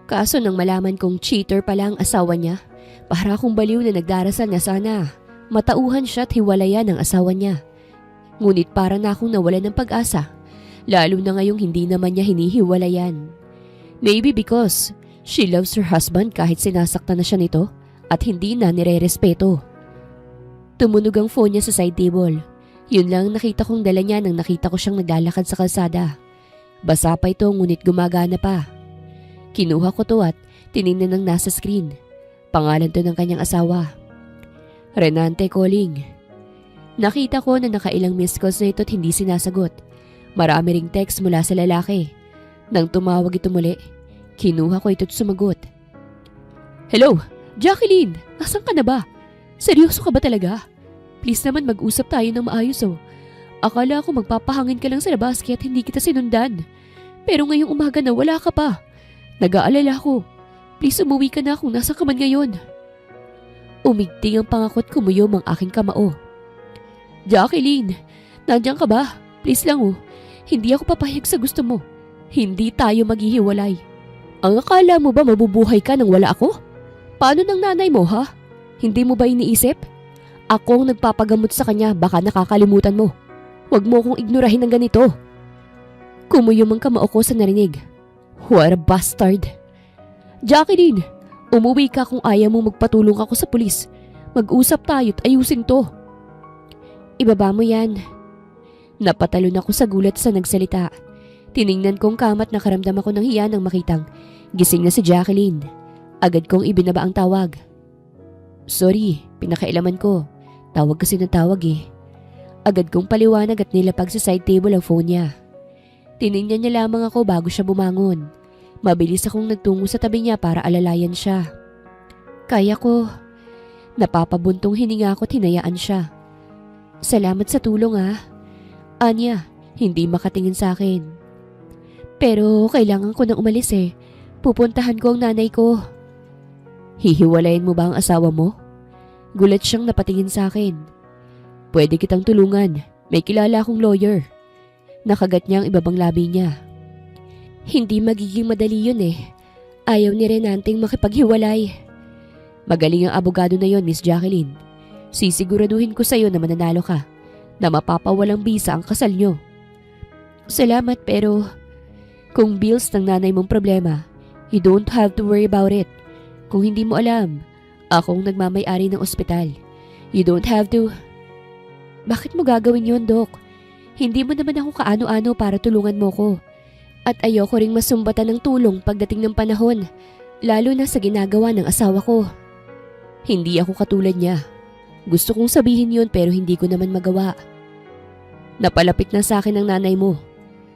Kaso nang malaman kong cheater pala ang asawa niya, para akong baliw na nagdarasal na sana matauhan siya at hiwalayan ang asawa niya. Ngunit para na akong nawalan ng pag-asa, lalo na ngayong hindi naman niya hinihiwalayan. Maybe because she loves her husband kahit sinasaktan na siya nito at hindi na nire-respeto. Tumunog ang phone niya sa side table. Yun lang nakita kong dala niya nang nakita ko siyang naglalakad sa kalsada. Basa pa ito ngunit gumagana pa. Kinuha ko to at tinignan ng nasa screen. Pangalan to ng kanyang asawa. Renante calling. Nakita ko na nakailang missed calls na ito at hindi sinasagot. Marami ring text mula sa lalaki. Nang tumawag ito muli, kinuha ko ito at sumagot. Hello, Jacqueline! Nasaan ka na ba? Seryoso ka ba talaga? Please naman mag-usap tayo ng maayos Akala ko magpapahangin ka lang sa labas kaya hindi kita sinundan. Pero ngayong umaga na wala ka pa. Nag-aalala ko. Please umuwi ka na kung nasa ka man ngayon. Umigting ang pangakot kumuyom ang aking kamao. Jacqueline, nandiyan ka ba? Please lang Hindi ako papayag sa gusto mo. Hindi tayo maghihiwalay. Ang akala mo ba mabubuhay ka nang wala ako? Paano ng nanay mo ha? Hindi mo ba iniisip? Ako ang nagpapagamot sa kanya, baka nakakalimutan mo. Huwag mo akong ignorahin ng ganito. Kumuyumang kamao ko sa narinig. What a bastard. Jacqueline, umuwi ka kung ayaw mo magpatulong ako sa pulis. Mag-usap tayo at ayusin to. Ibaba mo yan. Napatalon ako sa gulat sa nagsalita. Tiningnan kong kamat na karamdam ako ng hiya nang makitang gising na si Jacqueline. Agad kong ibinaba ang tawag. Sorry, pinakailaman ko. Tawag kasi ng tawag eh. Agad kong paliwanag at nilapag sa side table ang phone niya. Tiningnan niya lamang ako bago siya bumangon. Mabilis akong nagtungo sa tabi niya para alalayan siya. Kaya ko. Napapabuntong hininga ko at hinayaan siya. Salamat sa tulong ah. Anya, hindi makatingin sa akin. Pero kailangan ko nang umalis eh. Pupuntahan ko ang nanay ko. Hihiwalayin mo ba ang asawa mo? Gulat siyang napatingin sa akin. Pwede kitang tulungan. May kilala akong lawyer. Nakagat niya ang ibabang labi niya. Hindi magiging madali yun eh. Ayaw ni Renanting makipaghiwalay. Magaling ang abogado na yon, Miss Jacqueline. Sisiguraduhin ko sa'yo na mananalo ka. Na mapapawalang bisa ang kasal nyo. Salamat pero kung bills ng nanay mong problema, you don't have to worry about it. Kung hindi mo alam, akong nagmamay-ari ng ospital. You don't have to. Bakit mo gagawin yon, Dok? Hindi mo naman ako kaano-ano para tulungan mo ko. At ayoko ring masumbatan ng tulong pagdating ng panahon, lalo na sa ginagawa ng asawa ko. Hindi ako katulad niya. Gusto kong sabihin yon pero hindi ko naman magawa. Napalapit na sa akin ang nanay mo.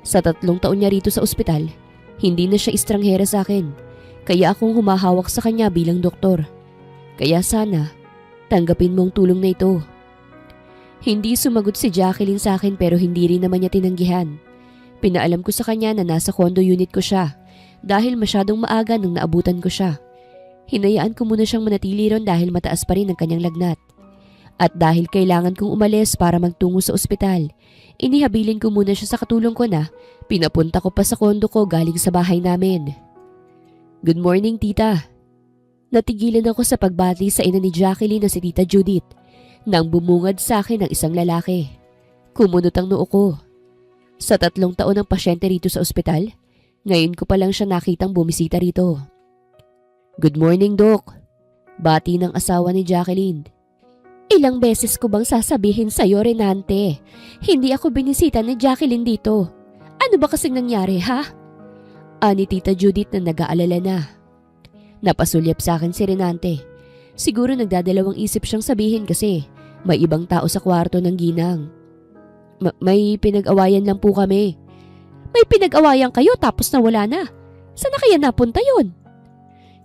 Sa 3 taon niya rito sa ospital, hindi na siya estranghera sa akin. Kaya akong humahawak sa kanya bilang doktor. Kaya sana, tanggapin mo ang tulong na ito. Hindi sumagot si Jacqueline sa akin pero hindi rin naman niya tinanggihan. Pinaalam ko sa kanya na nasa condo unit ko siya dahil masyadong maaga nung naabutan ko siya. Hinayaan ko muna siyang manatili ron dahil mataas pa rin ang kanyang lagnat. At dahil kailangan kong umalis para magtungo sa ospital, inihabilin ko muna siya sa katulong ko na pinapunta ko pa sa condo ko galing sa bahay namin. Good morning, tita. Natigilan ako sa pagbati sa ina ni Jacqueline na si Tita Judith nang bumungad sa akin ng isang lalaki. Kumunot ang noo ko. Sa 3 taon ng pasyente rito sa ospital, ngayon ko pa lang siya nakitang bumisita rito. Good morning, Doc. Bati ng asawa ni Jacqueline. Ilang beses ko bang sasabihin sa'yo, Renante? Hindi ako binisita ni Jacqueline dito. Ano ba kasing nangyari, ha? Ani Tita Judith na nag-aalala na. Napasulyap sa akin si Renante. Siguro nagdadalawang isip siyang sabihin kasi may ibang tao sa kwarto ng ginang. May pinag-awayan lang po kami. May pinag-awayan kayo tapos nawala na. Saan na kaya napunta yun?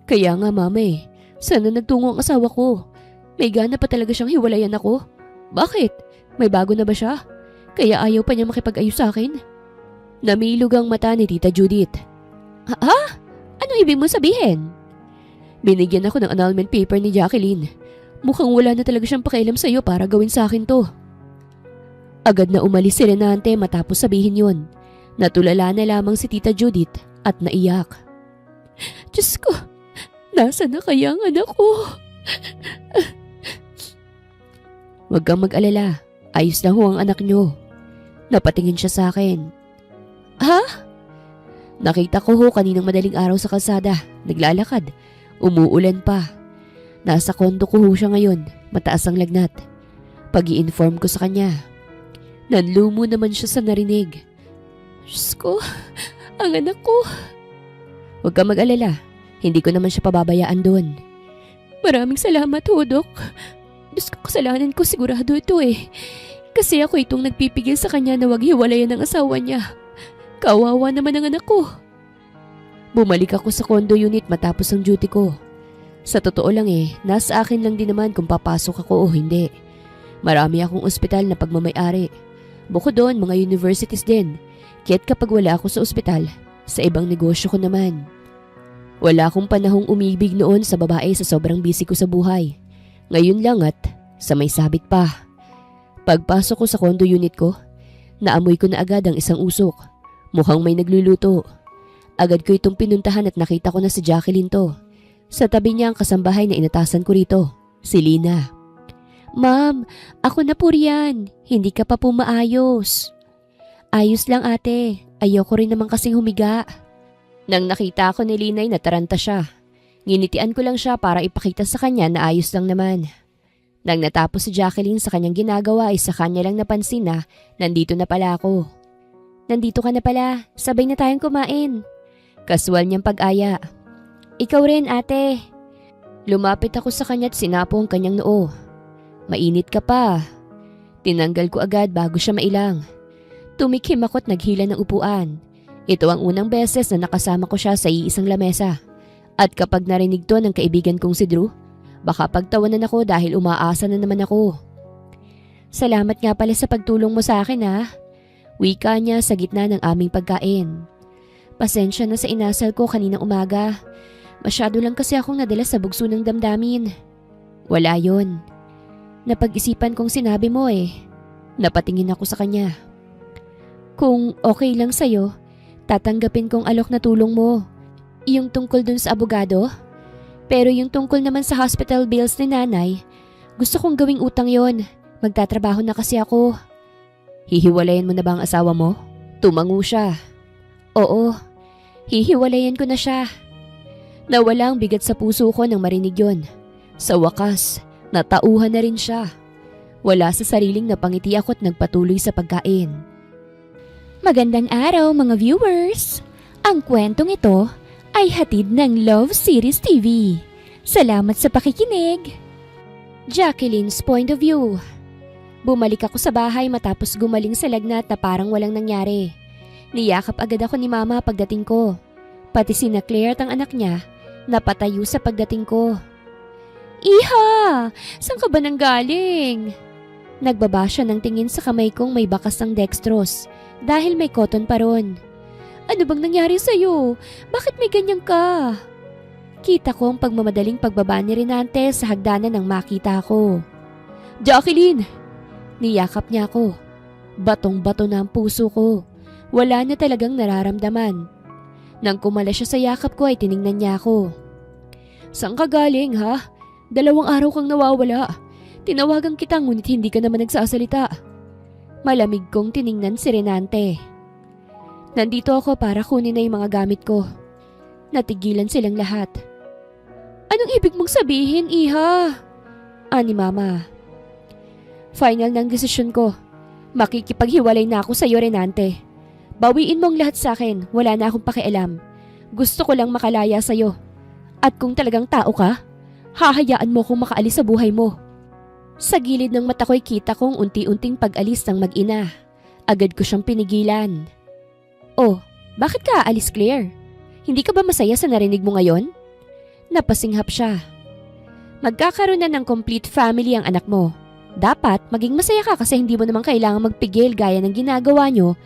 Kaya nga, mama eh. Sana nagtungo ang asawa ko. May gana pa talaga siyang hiwalayan ako. Bakit? May bago na ba siya? Kaya ayaw pa niya makipag-ayos sa akin? Namilog ang mata ni Tita Judith. Ha? Ano ibig mo sabihin? Binigyan ako ng annulment paper ni Jacqueline. Mukhang wala na talaga siyang pakialam sa'yo para gawin sa akin to. Agad na umalis si Renante matapos sabihin yun. Natulala na lamang si Tita Judith at naiyak. Diyos ko, nasa na kaya ang anak ko? Huwag kang mag-alala. Ayos lang ho ang anak niyo. Napatingin siya sa akin. Ha? Nakita ko ho kaninang madaling araw sa kalsada. Naglalakad. Umuulan pa. Nasa kondo ko ho siya ngayon. Mataas ang lagnat. Pag-i-inform ko sa kanya. Nanlumo naman siya sa narinig. Diyos ko, ang anak ko. Huwag kang mag-alala. Hindi ko naman siya pababayaan doon. Maraming salamat ho, Dok. Diyos ko, kasalanan ko sigurado ito eh. Kasi ako itong nagpipigil sa kanya na wag hiwalayan ng asawa niya. Kawawa naman ang anak ko. Bumalik ako sa condo unit matapos ang duty ko. Sa totoo lang eh, nasa akin lang din naman kung papasok ako o hindi. Marami akong ospital na pagmamay-ari. Bukod doon, mga universities din. Kaya't kapag wala ako sa ospital, sa ibang negosyo ko naman. Wala akong panahong umibig noon sa babae sa sobrang busy ko sa buhay. Ngayon lang at sa may sabit pa. Pagpasok ko sa condo unit ko, naamoy ko na agad ang isang usok. Mukhang may nagluluto. Agad ko itong pinuntahan at nakita ko na si Jacqueline to. Sa tabi niya ang kasambahay na inatasan ko rito, si Lina. Ma'am, ako na po riyan. Hindi ka pa po maayos. Ayos lang ate. Ayoko rin naman kasing humiga. Nang nakita ko ni Linay, nataranta siya. Nginitian ko lang siya para ipakita sa kanya na ayos lang naman. Nang natapos si Jacqueline sa kanyang ginagawa ay sa kanya lang napansin na nandito na pala ako. Nandito ka na pala, sabay na tayong kumain. Kaswal niyang pag-aya. Ikaw rin ate. Lumapit ako sa kanya at sinapo ang kanyang noo. Mainit ka pa. Tinanggal ko agad bago siya mailang. Tumikhim ako at naghila ng upuan. Ito ang unang beses na nakasama ko siya sa iisang lamesa. At kapag narinig to ng kaibigan kong si Drew, baka pagtawanan ako dahil umaasa na naman ako. Salamat nga pala sa pagtulong mo sa akin ha. Wika niya sa gitna ng aming pagkain. Pasensya na sa inasal ko kaninang umaga. Masyado lang kasi akong nadala sa bugso ng damdamin. Wala yon. Napag-isipan kong sinabi mo eh. Napatingin ako sa kanya. Kung okay lang sa'yo, tatanggapin kong alok na tulong mo. Yung tungkol dun sa abogado. Pero yung tungkol naman sa hospital bills ni nanay, gusto kong gawing utang yon. Magtatrabaho na kasi ako. Hihiwalayan mo na ba ang asawa mo? Tumango siya. Oo, hihiwalayan ko na siya. Nawala ang bigat sa puso ko nang marinig yon. Sa wakas, natauhan na rin siya. Wala sa sariling napangiti ako at nagpatuloy sa pagkain. Magandang araw mga viewers! Ang kwentong ito ay hatid ng Love Series TV. Salamat sa pakikinig! Jacqueline's point of view. Bumalik ako sa bahay matapos gumaling sa lagnat na parang walang nangyari. Niyakap agad ako ni Mama pagdating ko. Pati sina Claire at ang anak niya, napatayo sa pagdating ko. Iha! Saan ka ba nang galing? Nagbaba siya ng tingin sa kamay kong may bakas ng dextrose dahil may cotton pa ron. Ano bang nangyari sa'yo? Bakit may ganyan ka? Kita ko ang pagmamadaling pagbaba ni Renante sa hagdanan nang makita ko. Jacqueline! Niyakap niya ako. Batong-bato na ang puso ko. Wala na talagang nararamdaman. Nang kumala siya sa yakap ko ay tiningnan niya ako. Saan ka galing ha? 2 araw kang nawawala. Tinawagan kita ngunit hindi ka naman nagsasalita. Malamig kong tiningnan si Renante. Nandito ako para kunin na yung mga gamit ko. Natigilan silang lahat. Anong ibig mong sabihin, Iha? Ani Mama. Final ng desisyon ko. Makikipaghiwalay na ako sa iyo, Renante. Bawiin mo ang lahat sa akin. Wala na akong pakialam. Gusto ko lang makalaya sa iyo. At kung talagang tao ka, hahayaan mo kong makaalis sa buhay mo. Sa gilid ng mata ko'y kita kong unti-unting pag-alis ng mag-ina. Agad ko siyang pinigilan. Oh, bakit ka aalis, Claire? Hindi ka ba masaya sa narinig mo ngayon? Napasinghap siya. Magkakaroon na ng complete family ang anak mo. Dapat maging masaya ka kasi hindi mo naman kailangan magpigil gaya ng ginagawa nyo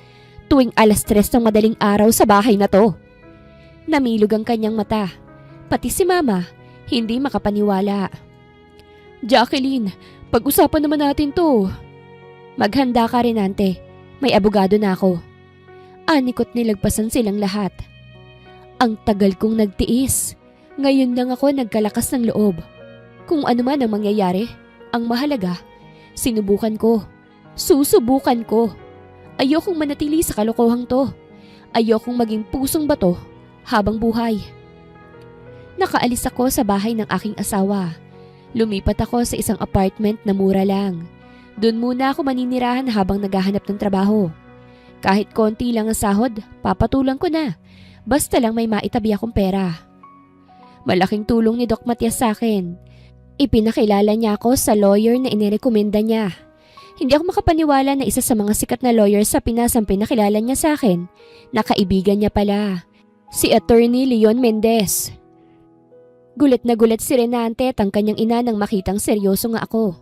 tuwing 3:00 ng madaling araw sa bahay na to. Namilog ang kanyang mata. Pati si Mama, hindi makapaniwala. Jacqueline, pag-usapan naman natin to. Maghanda ka rin, Ante. May abogado na ako. Anikot nilagpasan silang lahat. Ang tagal kong nagtiis. Ngayon lang ako nagkalakas ng loob. Kung ano man ang mangyayari, ang mahalaga, sinubukan ko. Susubukan ko. Ayokong manatili sa kalokohang to. Ayokong maging pusong bato habang buhay. Nakaalis ako sa bahay ng aking asawa. Lumipat ako sa isang apartment na mura lang. Doon muna ako maninirahan habang naghahanap ng trabaho. Kahit konti lang ang sahod, papatulang ko na. Basta lang may maitabi akong pera. Malaking tulong ni Doc Matias sa akin. Ipinakilala niya ako sa lawyer na inirekomenda niya. Hindi ako makapaniwala na isa sa mga sikat na lawyer sa Pinas ang pinakilala niya sa akin na kaibigan niya pala. Si Attorney Leon Mendez. Gulat na gulat si Renante at ang kanyang ina nang makitang seryoso nga ako.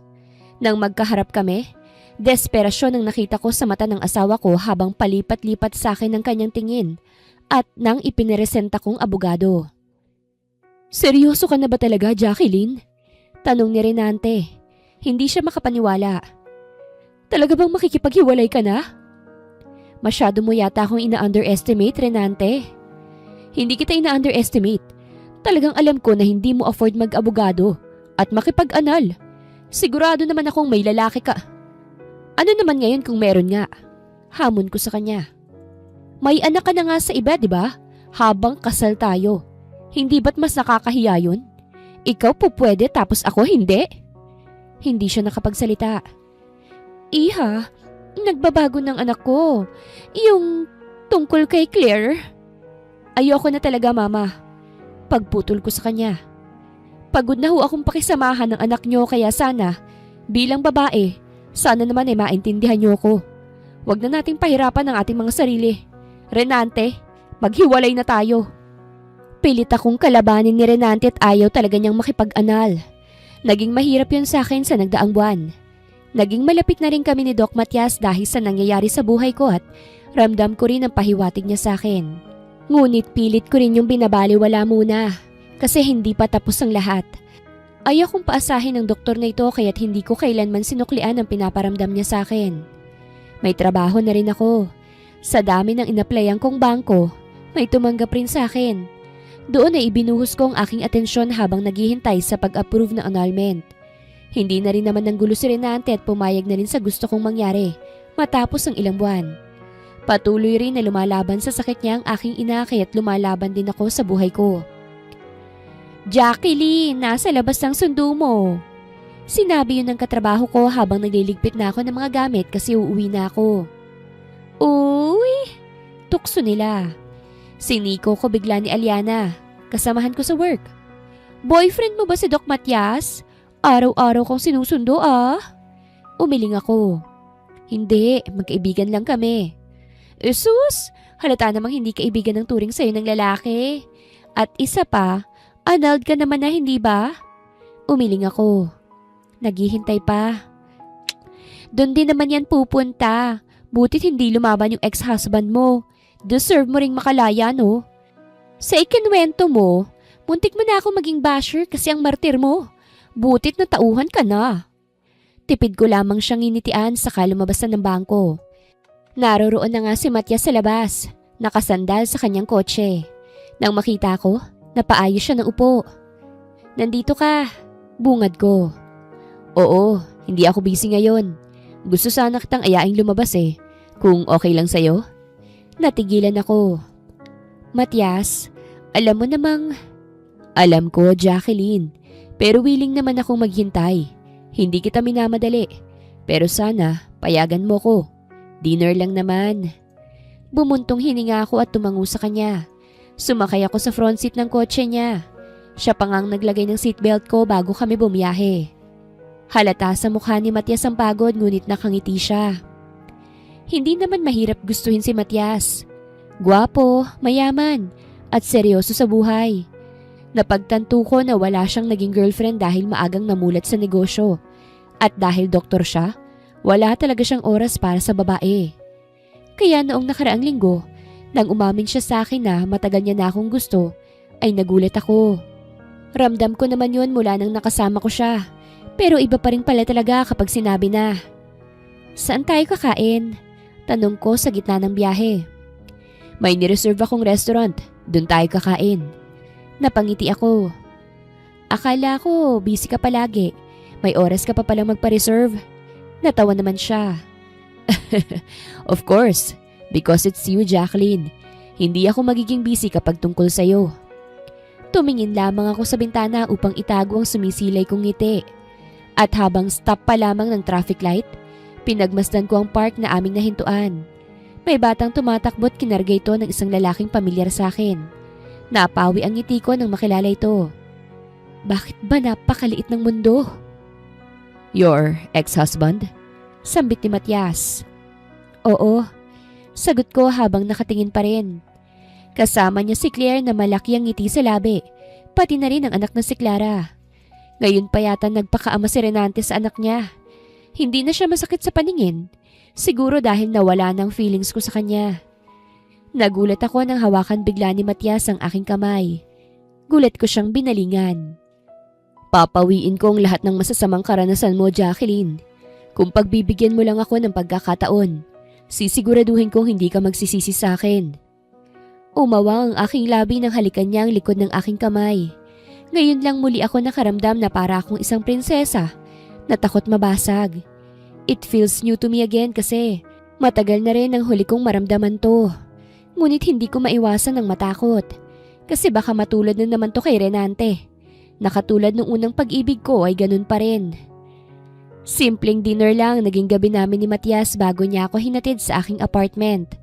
Nang magkaharap kami, desperasyon ang nakita ko sa mata ng asawa ko habang palipat-lipat sa akin ang kanyang tingin at nang ipiniresenta kong abogado. Seryoso ka na ba talaga, Jacqueline? Tanong ni Renante. Hindi siya makapaniwala. Talaga bang makikipaghiwalay ka na? Masyado mo yata akong ina-underestimate, Renante. Hindi kita ina-underestimate. Talagang alam ko na hindi mo afford mag-abogado at makipag-anal. Sigurado naman akong may lalaki ka. Ano naman ngayon kung meron nga? Hamon ko sa kanya. May anak ka na nga sa iba, di ba? Habang kasal tayo. Hindi ba't mas nakakahiya yun? Ikaw po pwede tapos ako hindi? Hindi siya nakapagsalita. Iha, nagbabago ng anak ko. Yung tungkol kay Claire. Ayoko na talaga, mama. Pagputol ko sa kanya. Pagod na ho akong pakisamahan ng anak niyo kaya sana, bilang babae, sana naman ay maintindihan niyo ko. Huwag na nating pahirapan ang ating mga sarili. Renante, maghiwalay na tayo. Pilit akong kalabanin ni Renante at ayaw talaga niyang makipag-anal. Naging mahirap yun sa akin sa nagdaang buwan. Naging malapit na rin kami ni Doc Matias dahil sa nangyayari sa buhay ko at ramdam ko rin ang pahiwatig niya sa akin. Ngunit pilit ko rin yung binabaliwala muna kasi hindi pa tapos ang lahat. Ayaw kong paasahin ng doktor na ito kaya't hindi ko kailanman sinuklian ang pinaparamdam niya sa akin. May trabaho na rin ako. Sa dami ng inaplayan kong bangko, may tumanggap rin sa akin. Doon ay ibinuhos ko ang aking atensyon habang naghihintay sa pag-approve ng annulment. Hindi na rin naman ng gulo si Renante at pumayag na rin sa gusto kong mangyari matapos ang ilang buwan. Patuloy rin na lumalaban sa sakit niya ang aking ina kaya't lumalaban din ako sa buhay ko. Jacqueline, nasa labas ang sundo mo. Sinabi yun ng katrabaho ko habang nagliligpit na ako ng mga gamit kasi uuwi na ako. Uy, tukso nila. Siniko ko bigla ni Aliana, kasamahan ko sa work. Boyfriend mo ba si Doc Matias? Araw-araw kong sinusundo Umiling ako. Hindi, magkaibigan lang kami. Sus, halata namang hindi kaibigan ng turing sa'yo ng lalaki. At isa pa, annulled ka naman na hindi ba? Umiling ako. Naghihintay pa. Doon din naman yan pupunta. Butit hindi lumaban yung ex-husband mo. Deserve mo ring makalaya, no? Sa ikinwento mo, muntik mo na ako maging basher kasi ang martir mo. Butit na tauhan ka na. Tipid ko lamang siyang initian saka lumabas na ng bangko. Naroroon na nga si Matias sa labas, nakasandal sa kanyang kotse. Nang makita ko, napaayos siya ng upo. Nandito ka, bungad ko. Oo, hindi ako busy ngayon. Gusto sana kitang ayaing lumabas kung okay lang sa'yo. Natigilan ako. Matias, alam mo namang... Alam ko, Jacqueline. Pero willing naman akong maghintay. Hindi kita minamadali. Pero sana, payagan mo ko. Dinner lang naman. Bumuntong hininga ako at tumango sa kanya. Sumakay ako sa front seat ng kotse niya. Siya pa ngang naglagay ng seatbelt ko bago kami bumiyahe. Halata sa mukha ni Matias ang pagod ngunit nakangiti siya. Hindi naman mahirap gustuhin si Matias. Gwapo, mayaman, at seryoso sa buhay. Napagtanto ko na wala siyang naging girlfriend dahil maagang namulat sa negosyo. At dahil doktor siya, wala talaga siyang oras para sa babae. Kaya noong nakaraang linggo, nang umamin siya sa akin na matagal niya na akong gusto, ay nagulat ako. Ramdam ko naman yun mula nang nakasama ko siya. Pero iba pa rin pala talaga kapag sinabi na. Saan tayo kakain? Tanong ko sa gitna ng biyahe. May nireserve akong restaurant. Doon tayo kakain. Napangiti ako. Akala ko busy ka palagi. May oras ka pa palang magpa-reserve. Natawa naman siya. Of course, because it's you, Jacqueline. Hindi ako magiging busy kapag tungkol sa'yo. Tumingin lamang ako sa bintana upang itago ang sumisilay kong ngiti. At habang stop pa lamang ng traffic light, pinagmasdan ko ang park na aming nahintuan. May batang tumatakbo't kinarga ito ng isang lalaking pamilyar sa akin. Napawi ang ngiti ko nang makilala ito. Bakit ba napakaliit ng mundo? Your ex-husband? Sambit ni Matias. Oo, sagot ko habang nakatingin pa rin. Kasama niya si Claire na malaki ang ngiti sa labi, pati na rin ang anak na si Clara. Ngayon pa yata nagpakaama si Renante sa anak niya. Hindi na siya masakit sa paningin. Siguro dahil nawala ng feelings ko sa kanya. Nagulat ako nang hawakan bigla ni Matias ang aking kamay. Gulat ko siyang binalingan. Papawiin ko ang lahat ng masasamang karanasan mo, Jacqueline. Kung pagbibigyan mo lang ako ng pagkakataon, sisiguraduhin kong hindi ka magsisisi sa akin. Umawa ang aking labi nang halikan niya ang likod ng aking kamay. Ngayon lang muli ako nakaramdam na para akong isang prinsesa natakot mabasag. It feels new to me again kasi matagal na rin ang huli kong maramdaman to. Ngunit hindi ko maiwasan ng matakot. Kasi baka matulad na naman to kay Renante. Nakatulad nung unang pag-ibig ko ay ganun pa rin. Simpleng dinner lang naging gabi namin ni Matias bago niya ako hinatid sa aking apartment.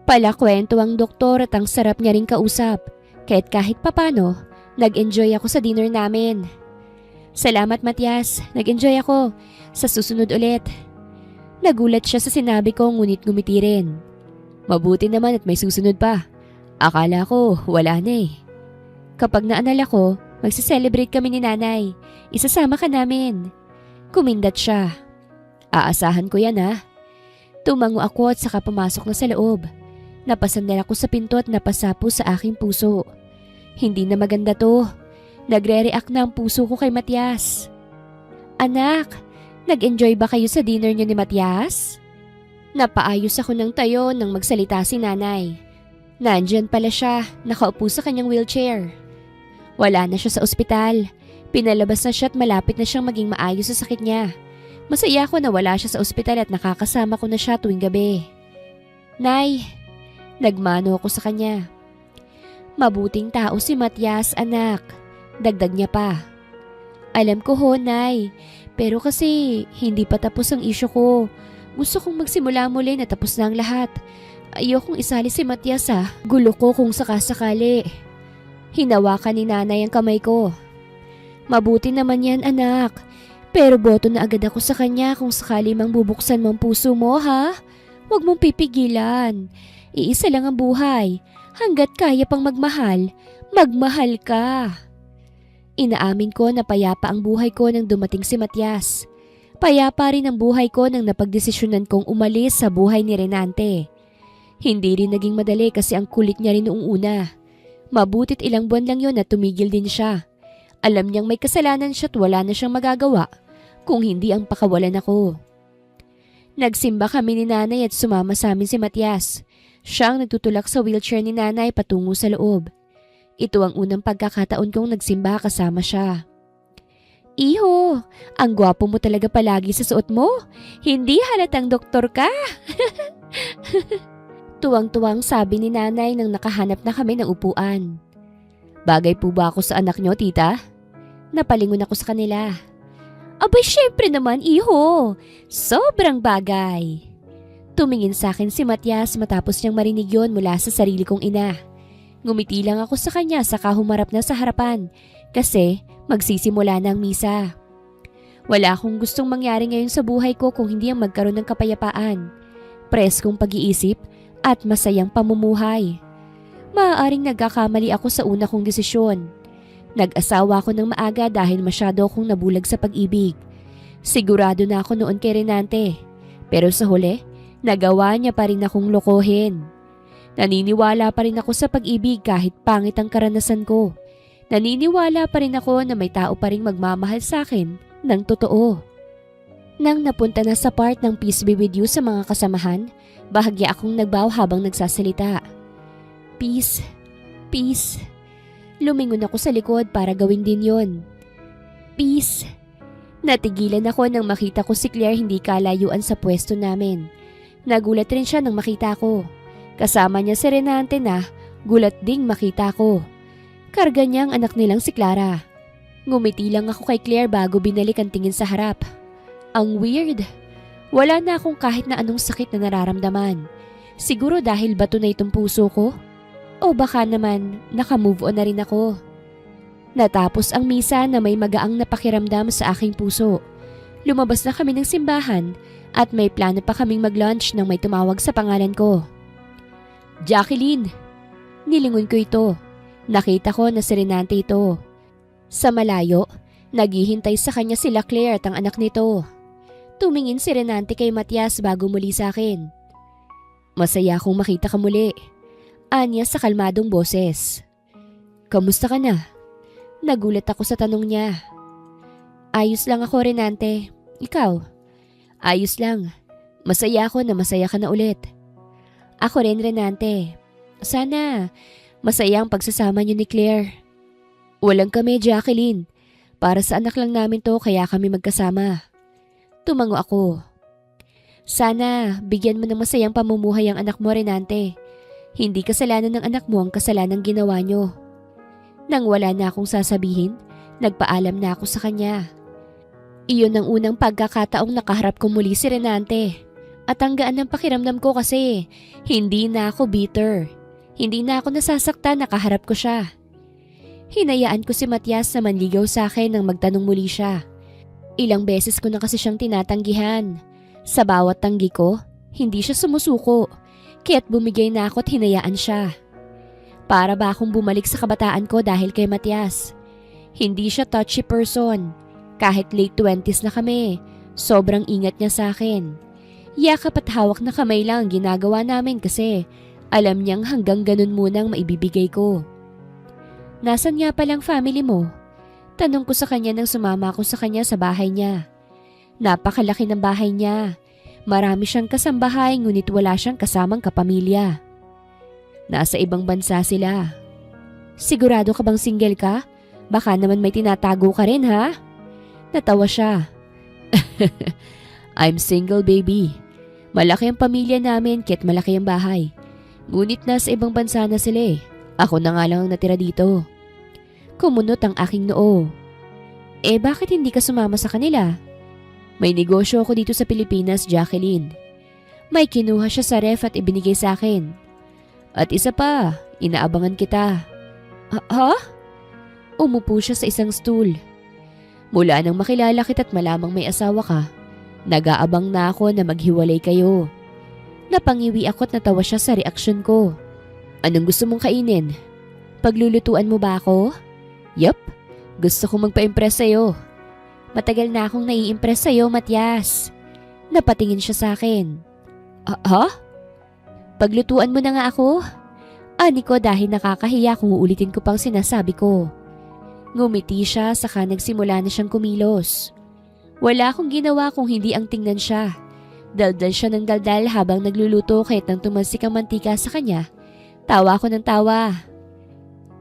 Palakwento ang doktor at ang sarap niya ring kausap. Kaya't kahit papano, nag-enjoy ako sa dinner namin. Salamat Matias, nag-enjoy ako. Sa susunod ulit. Nagulat siya sa sinabi ko ngunit ngumiti rin. Mabuti naman at may susunod pa. Akala ko wala na eh. Kapag naanal ako, magse-celebrate kami ni nanay. Isasama ka namin. Kumindat siya. Aasahan ko yan ha. Tumango ako at saka pumasok na sa loob. Napasandal ako sa pinto at napasapo sa aking puso. Hindi na maganda to. Nagre-react na ang puso ko kay Matias. Anak, nag-enjoy ba kayo sa dinner niyo ni Matias? Napaayos ako ng tayo nang magsalita si nanay. Nandyan pala siya, nakaupo sa kanyang wheelchair. Wala na siya sa ospital. Pinalabas na siya at malapit na siyang maging maayos sa sakit niya. Masaya ako na wala siya sa ospital at nakakasama ko na siya tuwing gabi. Nay, nagmano ako sa kanya. Mabuting tao si Matias, anak. Dagdag niya pa. Alam ko ho, Nay. Pero kasi hindi pa tapos ang isyu ko. Gusto kong magsimula muli na tapos na ang lahat. Ayokong isali si Matias ha. Gulo ko kung sakasakali. Hinawakan ni nanay ang kamay ko. Mabuti naman yan, anak. Pero boto na agad ako sa kanya kung sakali mang bubuksan mo ang puso mo, ha? Huwag mong pipigilan. Iisa lang ang buhay. Hanggat kaya pang magmahal, magmahal ka. Inaamin ko na payapa ang buhay ko nang dumating si Matias. Payapa rin ang buhay ko nang napagdesisyonan kong umalis sa buhay ni Renante. Hindi rin naging madali kasi ang kulit niya rin noong una. Mabutit ilang buwan lang yon at tumigil din siya. Alam niyang may kasalanan siya at wala na siyang magagawa kung hindi ang pakawalan ako. Nagsimba kami ni nanay at sumama sa amin si Matias. Siya ang nagtutulak sa wheelchair ni nanay patungo sa loob. Ito ang unang pagkakataon kong nagsimba kasama siya. Iho, ang gwapo mo talaga palagi sa suot mo. Hindi halatang doktor ka. Tuwang-tuwang sabi ni nanay nang nakahanap na kami ng upuan. Bagay po ba ako sa anak niyo, tita? Napalingon ako sa kanila. Abay, syempre naman, iho. Sobrang bagay. Tumingin sa akin si Matias matapos niyang marinig yon mula sa sarili kong ina. Ngumiti lang ako sa kanya saka humarap na sa harapan kasi magsisimula na ang misa. Wala akong gustong mangyari ngayon sa buhay ko kung hindi ang magkaroon ng kapayapaan, preskong pag-iisip at masayang pamumuhay. Maaaring nagkakamali ako sa una kong desisyon. Nag-asawa ako ng maaga dahil masyado akong nabulag sa pag-ibig. Sigurado na ako noon kay Renante, pero sa huli, nagawa niya pa rin akong lokohin. Naniniwala pa rin ako sa pag-ibig kahit pangit ang karanasan ko. Naniniwala pa rin ako na may tao pa rin magmamahal sa akin ng totoo. Nang napunta na sa part ng Peace Be With You sa mga kasamahan, bahagya akong nagbaw habang nagsasalita. Peace, peace. Lumingon ako sa likod para gawin din yon. Peace. Natigilan ako nang makita ko si Claire hindi kalayuan sa pwesto namin. Nagulat rin siya nang makita ko. Kasama niya si Renante na gulat ding makita ko. Karga niya ang anak nilang si Clara. Ngumiti lang ako kay Claire bago binalik ang tingin sa harap. Ang weird. Wala na akong kahit na anong sakit na nararamdaman. Siguro dahil bato na itong puso ko? O baka naman nakamove on na rin ako. Natapos ang misa na may magaang napakiramdam sa aking puso. Lumabas na kami ng simbahan at may plano pa kaming mag-lunch nang may tumawag sa pangalan ko. Jacqueline! Nilingon ko ito. Nakita ko na si Renante ito. Sa malayo, naghihintay sa kanya sila Claire at ang anak nito. Tumingin si Renante kay Matias bago muli sa akin. Masaya akong makita ka muli. Anya sa kalmadong boses. Kamusta ka na? Nagulat ako sa tanong niya. Ayos lang ako, Renante. Ikaw? Ayos lang. Masaya ako na masaya ka na ulit. Ako rin, Renante. Sana masaya ang pagsasama niyo ni Claire. Walang kami, Jacqueline. Para sa anak lang namin to kaya kami magkasama. Tumango ako. Sana bigyan mo ng masayang pamumuhay ang anak mo, Renante. Hindi kasalanan ng anak mo ang kasalanang ginawa nyo. Nang wala na akong sasabihin, nagpaalam na ako sa kanya. Iyon ang unang pagkakataong nakaharap ko muli si Renante. At ang gaan ng pakiramdam ko kasi hindi na ako bitter. Hindi na ako nasasaktan nakaharap ko siya. Hinayaan ko si Matias na manligaw sa akin nang magtanong muli siya. Ilang beses ko na kasi siyang tinatanggihan. Sa bawat tanggi ko, hindi siya sumusuko. Kaya't bumigay na ako at hinayaan siya. Para ba akong bumalik sa kabataan ko dahil kay Matias? Hindi siya touchy person. Kahit late 20s na kami, sobrang ingat niya sa akin. Yakap at hawak na kamay lang ang ginagawa namin kasi alam niyang hanggang ganun munang maibibigay ko. Nasaan nga palang family mo? Tanong ko sa kanya nang sumama ako sa kanya sa bahay niya. Napakalaki ng bahay niya. Marami siyang kasambahay ngunit wala siyang kasamang kapamilya. Nasa ibang bansa sila. Sigurado ka bang single ka? Baka naman may tinatago ka rin ha? Natawa siya. I'm single baby. Malaki ang pamilya namin kaya't malaki ang bahay. Ngunit nasa ibang bansa na sila eh. Ako na nga lang ang natira dito. Kumunot ang aking noo. Bakit hindi ka sumama sa kanila? May negosyo ako dito sa Pilipinas, Jacqueline. May kinuha siya sa ref at ibinigay sa akin. At isa pa, inaabangan kita. Ha? Umupo siya sa isang stool. Mula nang makilala kita't malamang may asawa ka, nag-aabang na ako na maghiwalay kayo. Napangiwi ako't natawa siya sa reaksyon ko. Anong gusto mong kainin? Paglulutuan mo ba ako? Yup, gusto kong magpa-impress sa'yo. Matagal na akong nai-impress sa'yo, Matias. Napatingin siya sa akin. Ha? Paglutuan mo na nga ako? Ani ko dahil nakakahiya kung uulitin ko pang sinasabi ko. Ngumiti siya saka nagsimula na siyang kumilos. Wala akong ginawa kung hindi ang tingnan siya. Daldal siya ng daldal habang nagluluto kahit nang tumalsik ang mantika sa kanya. Tawa ako ng tawa.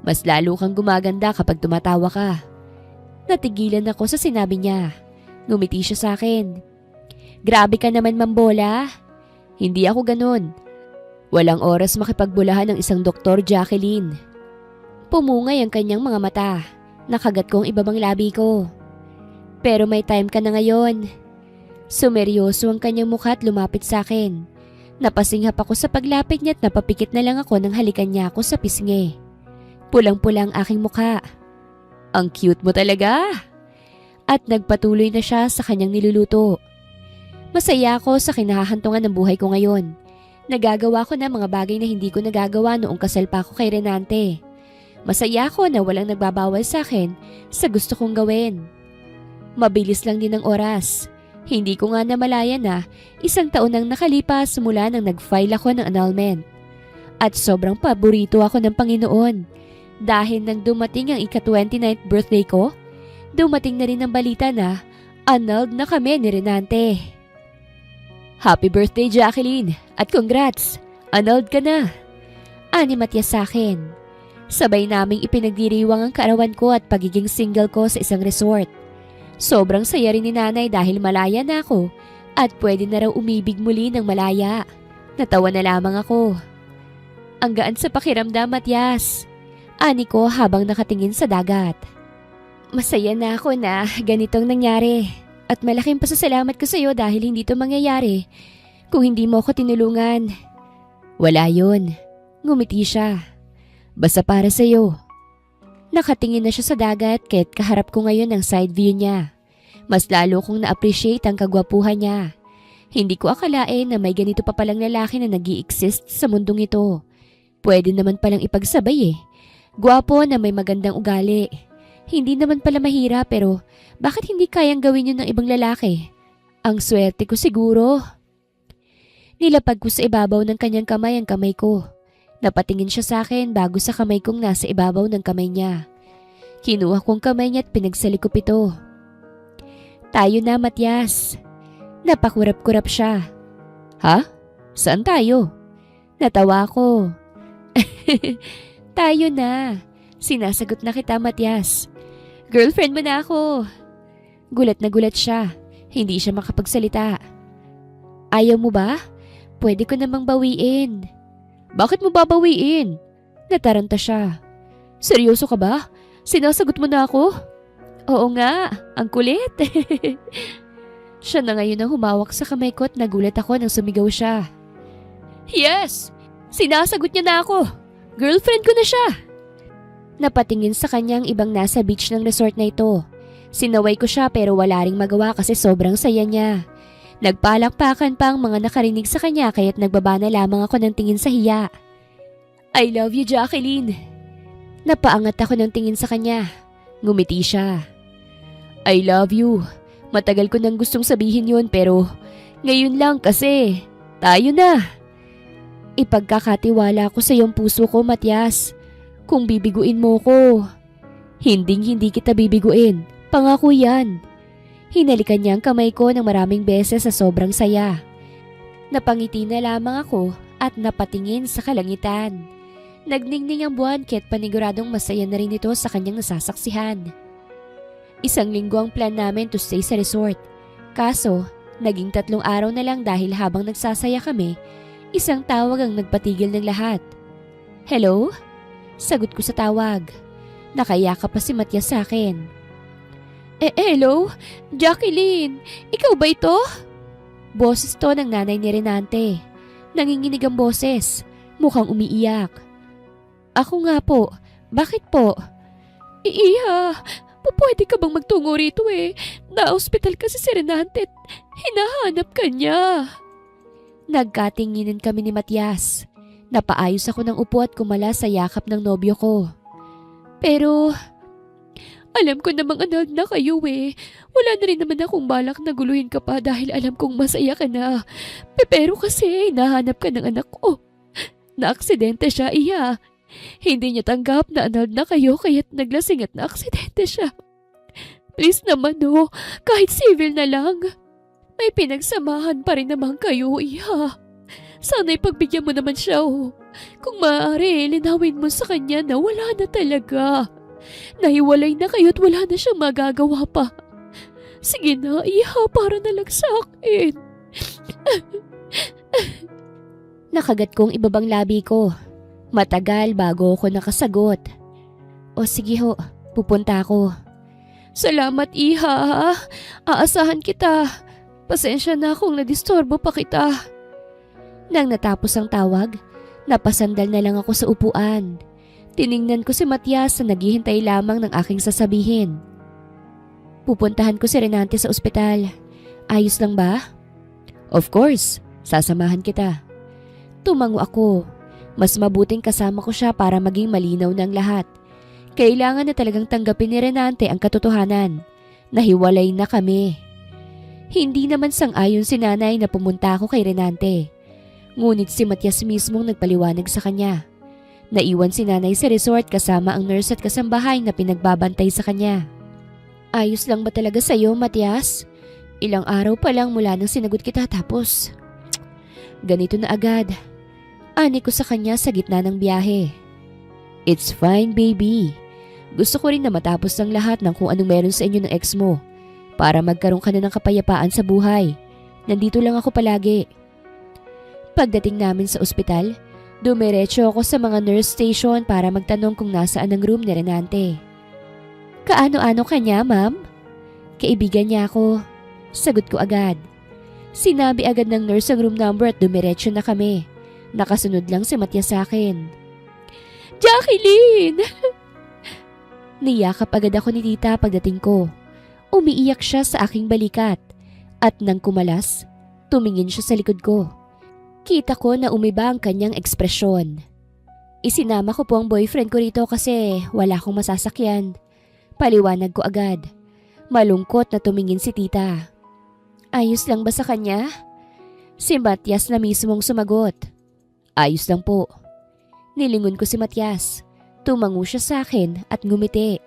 Mas lalo kang gumaganda kapag tumatawa ka. Natigilan ako sa sinabi niya. Ngumiti siya sa akin. Grabe ka naman, Mambola. Hindi ako ganun. Walang oras makipagbulahan ng isang doktor, Jacqueline. Pumungay ang kanyang mga mata. Nakagat ko ang ibabang labi ko. Pero may time ka na ngayon. Sumeryoso ang kanyang mukha at lumapit sa akin. Napasinghap ako sa paglapit niya at napapikit na lang ako nang halikan niya ako sa pisngi. Pulang-pula ang aking mukha. Ang cute mo talaga. At nagpatuloy na siya sa kanyang niluluto. Masaya ako sa kinahahantungan ng buhay ko ngayon. Nagagawa ko na mga bagay na hindi ko nagagawa noong kasal pa ako kay Renante. Masaya ako na walang nagbabawal sa akin sa gusto kong gawin. Mabilis lang din ang oras. Hindi ko nga namalayan na 1 taon nang nakalipas mula nang nag-file ako ng annulment. At sobrang paborito ako ng Panginoon. Dahil nang dumating ang ika-29th birthday ko, dumating na rin ang balita na annulled na kami ni Renante. Happy birthday, Jacqueline! At congrats! Annulled ka na! Ani Matias sa akin. Sabay naming ipinagdiriwang ang kaarawan ko at pagiging single ko sa isang resort. Sobrang saya rin ni nanay dahil malaya na ako at pwede na raw umibig muli ng malaya. Natawa na lamang ako. Ang gaan sa pakiramdam, Matias. Ani ko habang nakatingin sa dagat. Masaya na ako na ganitong nangyari. At malaking pasasalamat ko sa iyo dahil hindi to mangyayari kung hindi mo ako tinulungan. Wala yun. Ngumiti siya. Basta para sa iyo. Nakatingin na siya sa dagat kahit kaharap ko ngayon ang side view niya. Mas lalo kong na-appreciate ang kagwapuhan niya. Hindi ko akalain na may ganito pa palang lalaki na nag-i-exist sa mundong ito. Pwede naman palang ipagsabay eh. Gwapo na may magandang ugali. Hindi naman pala mahirap pero bakit hindi kayang gawin yun ng ibang lalaki? Ang swerte ko siguro. Nilapag ko sa ibabaw ng kanyang kamay ang kamay ko. Napatingin siya sa akin bago sa kamay kong nasa ibabaw ng kamay niya. Kinuha kong kamay niya at pinagsalikop ito. Tayo na, Matias. Napakurap-kurap siya. Ha? Saan tayo? Natawa ko. Tayo na. Sinasagot na kita, Matias. Girlfriend mo na ako. Gulat na gulat siya. Hindi siya makapagsalita. Ayaw mo ba? Pwede ko namang bawiin. Bakit mo babawiin? Nataranta siya. Seryoso ka ba? Sinasagot mo na ako? Oo nga, ang kulit. Siya na ngayon ang humawak sa kamay ko at nagulat ako nang sumigaw siya. Yes! Sinasagot niya na ako. Girlfriend ko na siya. Napatingin sa kanya ang ibang nasa beach ng resort na ito. Sinaway ko siya pero wala ring magawa kasi sobrang saya niya. Nagpalakpakan pa ang mga nakarinig sa kanya kaya't nagbaba na lamang ako ng tingin sa hiya. I love you, Jacqueline. Napaangat ako ng tingin sa kanya. Ngumiti siya. I love you. Matagal ko nang gustong sabihin yun pero ngayon lang kasi tayo na. Ipagkakatiwala ko sa iyong puso ko, Matias. Kung bibiguin mo ko, hindi kita bibiguin. Pangako yan. Hinalikan niya ang kamay ko ng maraming beses sa sobrang saya. Napangiti na lamang ako at napatingin sa kalangitan. Nagningning ang buwan kaya't paniguradong masaya na rin ito sa kanyang nasasaksihan. Isang linggo ang plan namin to stay sa resort. Kaso, naging 3 araw na lang dahil habang nagsasaya kami, isang tawag ang nagpatigil ng lahat. Hello? Sagot ko sa tawag. Nakayakap pa si Matias sa akin. Hello? Jacqueline, ikaw ba ito? Boses to ng nanay ni Renante. Nanginginig ang boses. Mukhang umiiyak. Ako nga po. Bakit po? Iiha, pwede ka bang magtungo rito eh? Na-hospital kasi si Renante at hinahanap ka niya. Nagkatinginin kami ni Matias. Napaayos ako ng upo at kumala sa yakap ng nobyo ko. Pero alam ko namang annulled na kayo eh. Wala na rin naman akong balak na guluhin ka pa dahil alam kong masaya ka na. Pero kasi nahanap ka ng anak ko. Na-aksidente siya, iya. Hindi niya tanggap na annulled na kayo kaya't naglasing at na-aksidente siya. Please naman no, kahit civil na lang. May pinagsamahan pa rin naman kayo, iya. Sana'y pagbigyan mo naman siya oh. Kung maaari, linawin mo sa kanya na wala na talaga. Nahiwalay na kayo at wala na siyang magagawa pa. Sige na, iha, para na lang sa akin. Nakagat kong ibabang labi ko. Matagal bago ako nakasagot. O sige ho, pupunta ako. Salamat iha, aasahan kita. Pasensya na kung nadisturbo pa kita. Nang natapos ang tawag, napasandal na lang ako sa upuan. Tiningnan ko si Matias na naghihintay lamang ng aking sasabihin. Pupuntahan ko si Renante sa ospital. Ayos lang ba? Of course, sasamahan kita. Tumango ako. Mas mabuting kasama ko siya para maging malinaw ng lahat. Kailangan na talagang tanggapin ni Renante ang katotohanan. Nahiwalay na kami. Hindi naman sang-ayon si nanay na pumunta ako kay Renante. Ngunit si Matias mismong nagpaliwanag sa kanya. Naiwan si nanay sa resort kasama ang nurse at kasambahay na pinagbabantay sa kanya. Ayos lang ba talaga sa'yo, Matias? Ilang araw pa lang mula nang sinagot kita tapos ganito na agad. Ani ko sa kanya sa gitna ng biyahe. It's fine, baby. Gusto ko rin na matapos ng lahat ng kung anong meron sa inyo ng ex mo para magkaroon ka na ng kapayapaan sa buhay. Nandito lang ako palagi. Pagdating namin sa ospital, dumiretso ako sa mga nurse station para magtanong kung nasaan ang room ni Renante. Kaano-ano kanya, ma'am? Kaibigan niya ako. Sagot ko agad. Sinabi agad ng nurse ang room number at dumiretso na kami. Nakasunod lang si Matias sa akin. Jacqueline! Niyakap agad ako ni tita pagdating ko. Umiiyak siya sa aking balikat. At nang kumalas, tumingin siya sa likod ko. Kita ko na umiba ang kanyang ekspresyon. Isinama ko po ang boyfriend ko rito kasi wala akong masasakyan. Paliwanag ko agad. Malungkot na tumingin si tita. Ayos lang ba sa kanya? Si Matias na mismong sumagot. Ayos lang po. Nilingon ko si Matias. Tumango siya sa akin at ngumiti.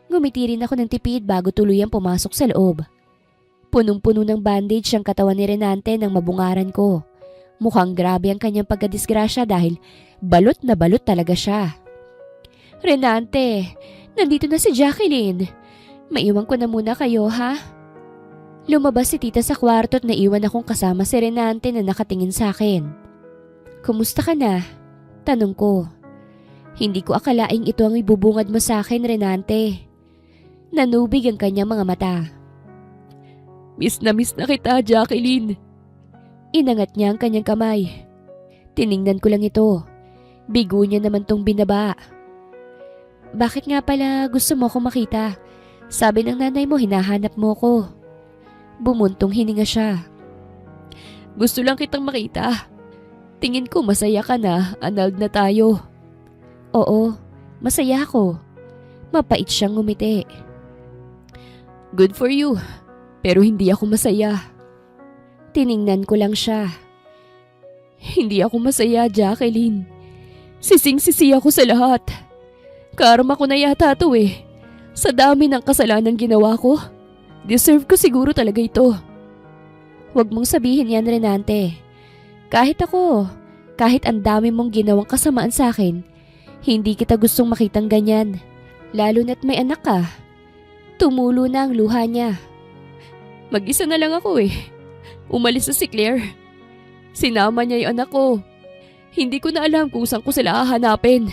Ngumiti rin ako ng tipid bago tuluyang pumasok sa loob. Punong-puno ng bandage ang katawan ni Renante nang mabungaran ko. Mukhang grabe ang kanyang pagkadisgrasya dahil balot na balot talaga siya. Renante, nandito na si Jacqueline. Maiwan ko na muna kayo ha. Lumabas si tita sa kwarto at naiwan akong kasama si Renante na nakatingin sa akin. Kumusta ka na? Tanong ko. Hindi ko akalaing ito ang ibubungad mo sa akin, Renante. Nanubig ang kanyang mga mata. Miss na kita, Jacqueline. Inangat niya ang kanyang kamay. Tiningnan ko lang ito. Bigo niya naman tong binaba. Bakit nga pala gusto mo akong makita? Sabi ng nanay mo hinahanap mo ko. Bumuntong hininga siya. Gusto lang kitang makita. Tingin ko masaya ka na, annulled na tayo. Oo, masaya ako. Mapait siyang ngumiti. Good for you, pero hindi ako masaya. Tiningnan ko lang siya. Hindi ako masaya, Jacqueline. Sising-sisi ako sa lahat. Karma ko na yata to eh. Sa dami ng kasalanan ginawa ko, deserve ko siguro talaga ito. Huwag mong sabihin yan, Renante. Kahit ang dami mong ginawang kasamaan sa akin, hindi kita gustong makitang ganyan. Lalo na't may anak ka. Tumulo na ang luha niya. Mag-isa na lang ako eh. Umalis na si Claire. Sinama niya yung anak ko. Hindi ko na alam kung saan ko sila hahanapin.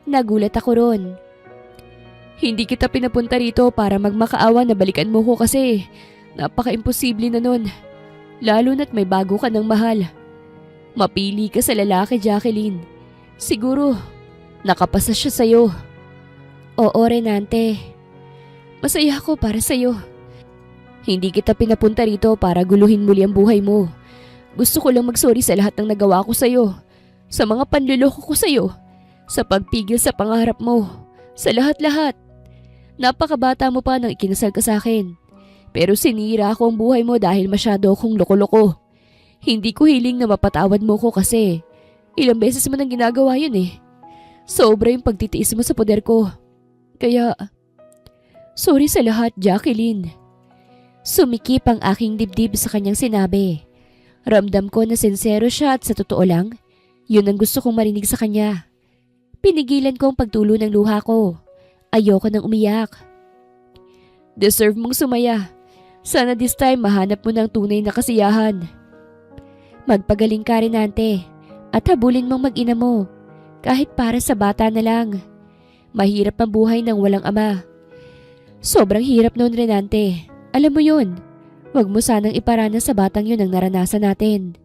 Nagulat ako ron. Hindi kita pinapunta rito para magmakaawa na balikan mo ko kasi napaka-imposible na nun. Lalo na't may bago ka ng mahal. Mapili ka sa lalaki, Jacqueline. Siguro, nakapasa siya sa'yo. Oo, Renante. Masaya ako para sa'yo. Hindi kita pinapunta rito para guluhin muli ang buhay mo. Gusto ko lang magsorry sa lahat ng nagawa ko sa'yo. Sa mga panluloko ko sa'yo. Sa pagpigil sa pangarap mo. Sa lahat-lahat. Napakabata mo pa nang ikinasal ka sa akin. Pero sinira ako ang buhay mo dahil masyado akong loko-loko. Hindi ko hiling na mapatawad mo ko kasi ilang beses mo nang ginagawa yun eh. Sobra yung pagtitiis mo sa poder ko. Kaya, sorry sa lahat, Jacqueline. Sumikip ang aking dibdib sa kanyang sinabi. Ramdam ko na sincero siya at sa totoo lang, yun ang gusto kong marinig sa kanya. Pinigilan ko ang pagtulo ng luha ko. Ayoko nang umiyak. Deserve mong sumaya. Sana this time mahanap mo ng tunay na kasiyahan. Magpagaling ka, Renante, at habulin mong mag-ina mo. Kahit para sa bata na lang. Mahirap ang buhay ng walang ama. Sobrang hirap noon, Renante. Alam mo yun. Huwag mo sanang iparana sa batang yun ang naranasan natin.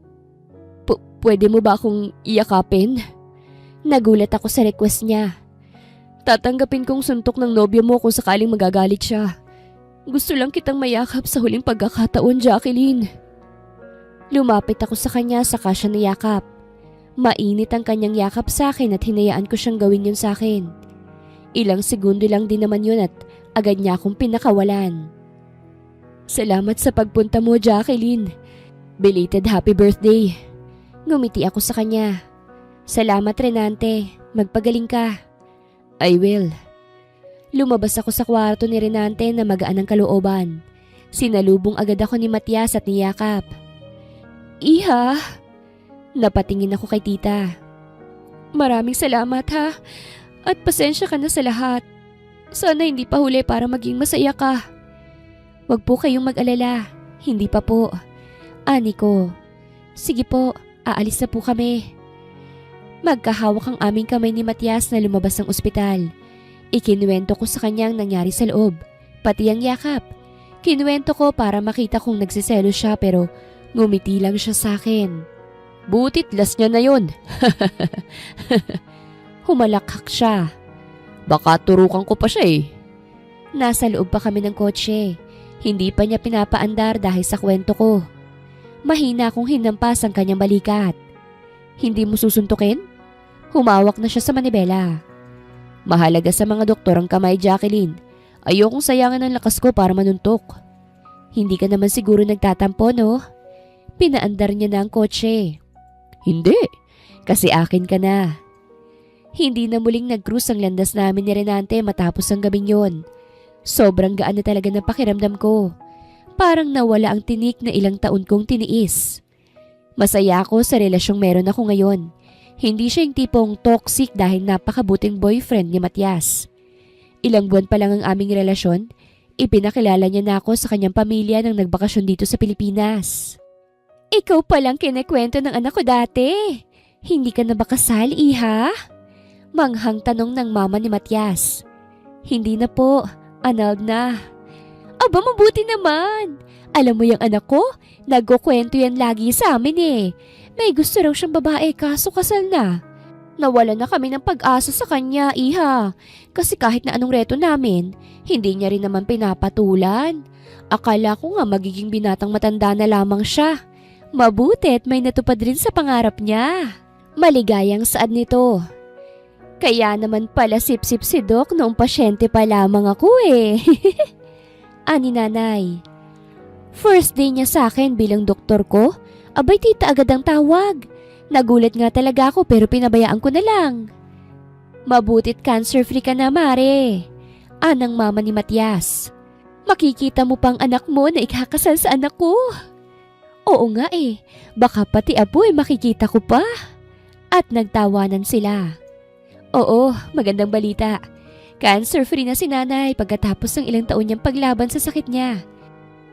Pwede mo ba akong iyakapin? Nagulat ako sa request niya. Tatanggapin kong suntok ng nobyo mo kung sakaling magagalit siya. Gusto lang kitang mayakap sa huling pagkakataon, Jacqueline. Lumapit ako sa kanya saka siya niyakap. Mainit ang kanyang yakap sa akin at hinayaan ko siyang gawin yun sa akin. Ilang segundo lang din naman yun at agad niya akong pinakawalan. Salamat sa pagpunta mo, Jacqueline. Belated happy birthday. Ngumiti ako sa kanya. Salamat, Renante. Magpagaling ka. I will. Lumabas ako sa kwarto ni Renante na magaan ang kalooban. Sinalubong agad ako ni Matias at niyakap. Iha! Napatingin ako kay tita. Maraming salamat ha. At pasensya ka na sa lahat. Sana hindi pa huli para maging masaya ka. Huwag po kayong mag-alala. Hindi pa po. Ani ko. Sige po, aalis na po kami. Magkahawak ang aming kamay ni Matias na lumabas ng ospital. Ikinuwento ko sa kanyang nangyari sa loob, pati ang yakap. Kinuwento ko para makita kung nagsiselo siya pero ngumiti lang siya sa akin. Butit last niya na yun. Humalakhak siya. Baka turukan ko pa siya eh. Nasa loob pa kami ng kotse. Hindi pa niya pinapaandar dahil sa kwento ko. Mahina akong hinampas ang kanyang balikat. Hindi mo susuntukin? Humawak na siya sa manibela. Mahalaga sa mga doktor ang kamay, Jacqueline. Ayokong sayangan ang lakas ko para manuntok. Hindi ka naman siguro nagtatampo, no? Pinaandar niya na ang kotse. Hindi, kasi akin ka na. Hindi na muling nag-cruise ang landas namin ni Renante matapos ang gabing yon. Sobrang gaan na talaga ng pakiramdam ko. Parang nawala ang tinik na ilang taon kong tiniis. Masaya ako sa relasyong meron ako ngayon. Hindi siya yung tipong toxic dahil napakabuting boyfriend ni Matias. Ilang buwan pa lang ang aming relasyon, Ipinakilala niya na ako sa kanyang pamilya nang nagbakasyon dito sa Pilipinas. Ikaw palang kinikwento ng anak ko dati. Hindi ka na ba kasal, iha? Manghang tanong ng mama ni Matias. Hindi na po, annulled na. Aba, mabuti naman. Alam mo yung anak ko, nagkukwento yan lagi sa amin eh. May gusto raw siyang babae kaso kasal na. Nawala na kami ng pag-asa sa kanya, iha. Kasi kahit na anong reto namin, hindi niya rin naman pinapatulan. Akala ko nga magiging binatang matanda na lamang siya. Mabutit may natupad rin sa pangarap niya. Maligayang saad nito. Kaya naman pala sip-sip si Doc noong pasyente pa lamang ako eh. Ani nanay. First day niya sa akin bilang doktor ko, abay tita agad ang tawag. Nagulat nga talaga ako pero pinabayaan ko na lang. Mabutit cancer-free ka na, Mare. Anang mama ni Matias. Makikita mo pang anak mo na ikakasal sa anak ko. Oo nga eh, baka pati apo ay makikita ko pa. At nagtawanan sila. Oo, magandang balita. Cancer-free na si nanay pagkatapos ng ilang taon niyang paglaban sa sakit niya.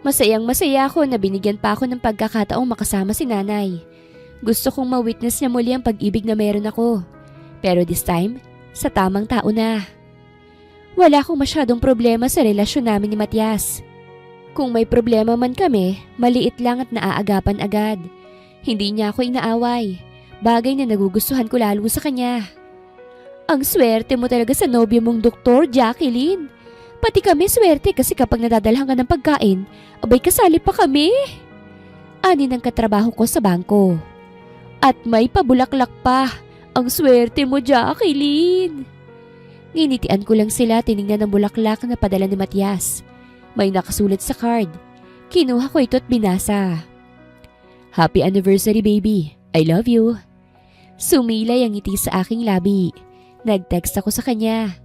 Masayang masaya ako na binigyan pa ako ng pagkakataong makasama si nanay. Gusto kong ma-witness niya muli ang pag-ibig na meron ako. Pero this time, sa tamang tao na. Wala akong masyadong problema sa relasyon namin ni Matias. Kung may problema man kami, maliit lang at naaagapan agad. Hindi niya ako inaaway. Bagay na nagugustuhan ko lalo sa kanya. Ang swerte mo talaga sa nobyo mong doktor, Jacqueline. Pati kami swerte kasi kapag nadadalhan ka ng pagkain, abay kasali pa kami. Ani ng katrabaho ko sa bangko. At may pabulaklak pa. Ang swerte mo, Jacqueline. Nginitian ko lang sila tiningnan ng bulaklak na padala ni Matias. May nakasulat sa card. Kinuha ko ito at binasa. Happy anniversary, baby. I love you. Sumilay ang ngiti sa aking labi. Nag-text ako sa kanya.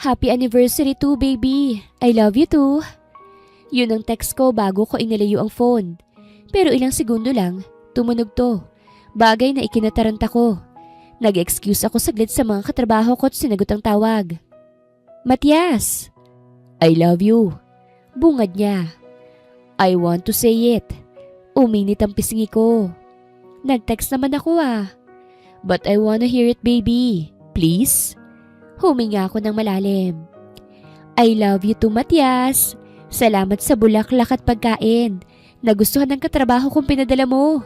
Happy anniversary too, baby. I love you too. Yun ang text ko bago ko inalayo ang phone. Pero ilang segundo lang, tumunog to. Bagay na ikinataranta ko. Nag-excuse ako saglit sa mga katrabaho ko at sinagot ang tawag. Matias! I love you. Bungad niya. I want to say it. Uminit ang pisngi ko. Nag-text naman ako But I wanna hear it, baby. Please? Huminga ako ng malalim. I love you too, Matias. Salamat sa bulaklak at pagkain. Nagustuhan ng katrabaho kong pinadala mo.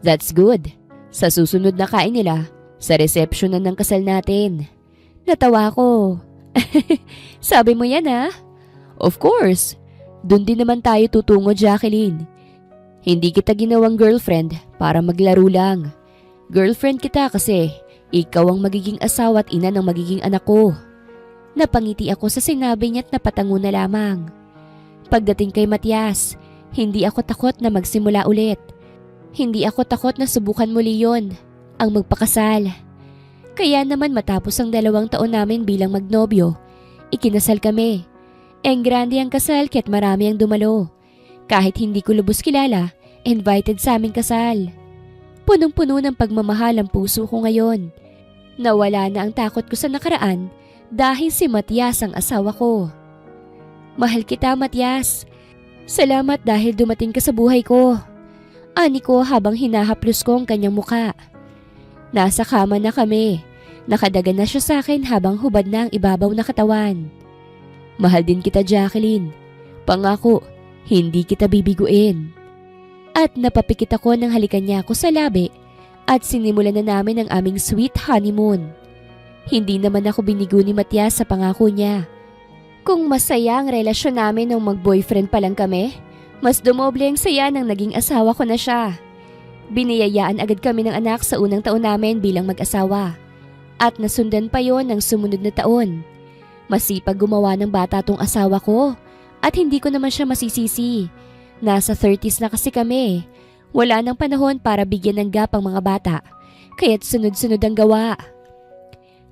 That's good. Sa susunod na kain nila, sa reception ng kasal natin. Natawa ko. Sabi mo yan Of course. Doon din naman tayo tutungo, Jacqueline. Hindi kita ginawang girlfriend para maglaro lang. Girlfriend kita kasi ikaw ang magiging asawa at ina ng magiging anak ko. Napangiti ako sa sinabi niya at napatango na lamang. Pagdating kay Matias, hindi ako takot na magsimula ulit. Hindi ako takot na subukan muli yon, ang magpakasal. Kaya naman matapos ang 2 taon namin bilang magnobyo, ikinasal kami. Grande ang kasal kaya't marami ang dumalo. Kahit hindi ko lubos kilala, invited sa aming kasal. Punong-puno ng pagmamahal ang puso ko ngayon. Nawala na ang takot ko sa nakaraan dahil si Matias ang asawa ko. Mahal kita, Matias. Salamat dahil dumating ka sa buhay ko. Ani ko habang hinahaplos ko ang kanyang muka. Nasa kama na kami. Nakadagan na siya sa akin habang hubad na ang ibabaw na katawan. Mahal din kita, Jacqueline. Pangako, hindi kita bibiguin. At napapikit ako ng halikan niya ako sa labi at sinimulan na namin ang aming sweet honeymoon. Hindi naman ako binigo ni Matias sa pangako niya. Kung masaya ang relasyon namin nung mag-boyfriend pa lang kami, mas dumoble ang saya nang naging asawa ko na siya. Biniyayaan agad kami ng anak sa unang taon namin bilang mag-asawa. At nasundan pa yon ng sumunod na taon. Masipag gumawa ng bata tong asawa ko at hindi ko naman siya masisisi. Nasa 30s na kasi kami. Wala nang panahon para bigyan ng gap ang mga bata. Kaya't sunod-sunod ang gawa.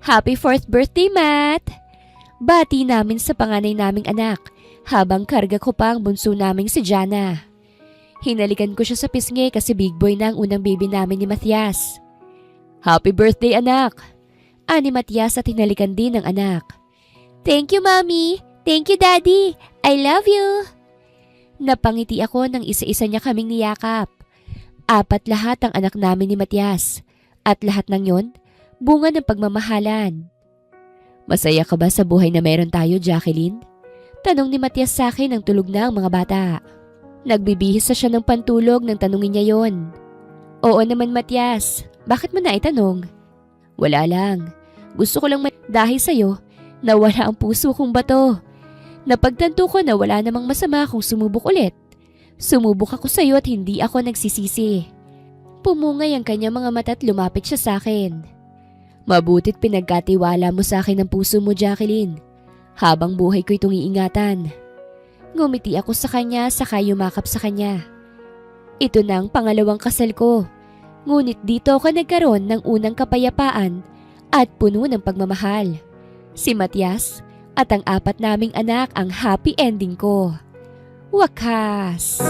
Happy 4th birthday, Matt! Bati namin sa panganay naming anak habang karga ko pa ang bunso naming si Jana. Hinalikan ko siya sa pisngi kasi big boy na ang unang baby namin ni Matias. Happy birthday, anak! Ani Matias at hinalikan din ng anak. Thank you, Mommy! Thank you, Daddy. I love you. Napangiti ako nang isa-isa niya kaming niyakap. 4 lahat ang anak namin ni Matias. At lahat ng yon, bunga ng pagmamahalan. Masaya ka ba sa buhay na meron tayo, Jacqueline? Tanong ni Matias sa akin nang tulog na ang mga bata. Nagbibihis na siya ng pantulog nang tanungin niya yon. Oo naman, Matias. Bakit mo na itanong? Wala lang. Gusto ko lang dahil sa'yo, nawala ang puso kong bato. Napagtanto ko na wala namang masama kung sumubok ulit. Sumubok ako sa'yo at hindi ako nagsisisi. Pumungay ang kanyang mga mata at lumapit siya sa akin. Mabutit pinagkatiwala mo sa akin ang puso mo, Jacqueline. Habang buhay ko itong iingatan. Ngumiti ako sa kanya saka yumakap sa kanya. Ito na ang pangalawang kasal ko. Ngunit dito ako nagkaroon ng unang kapayapaan at puno ng pagmamahal. Si Matias at ang 4 naming anak ang happy ending ko. Wakas!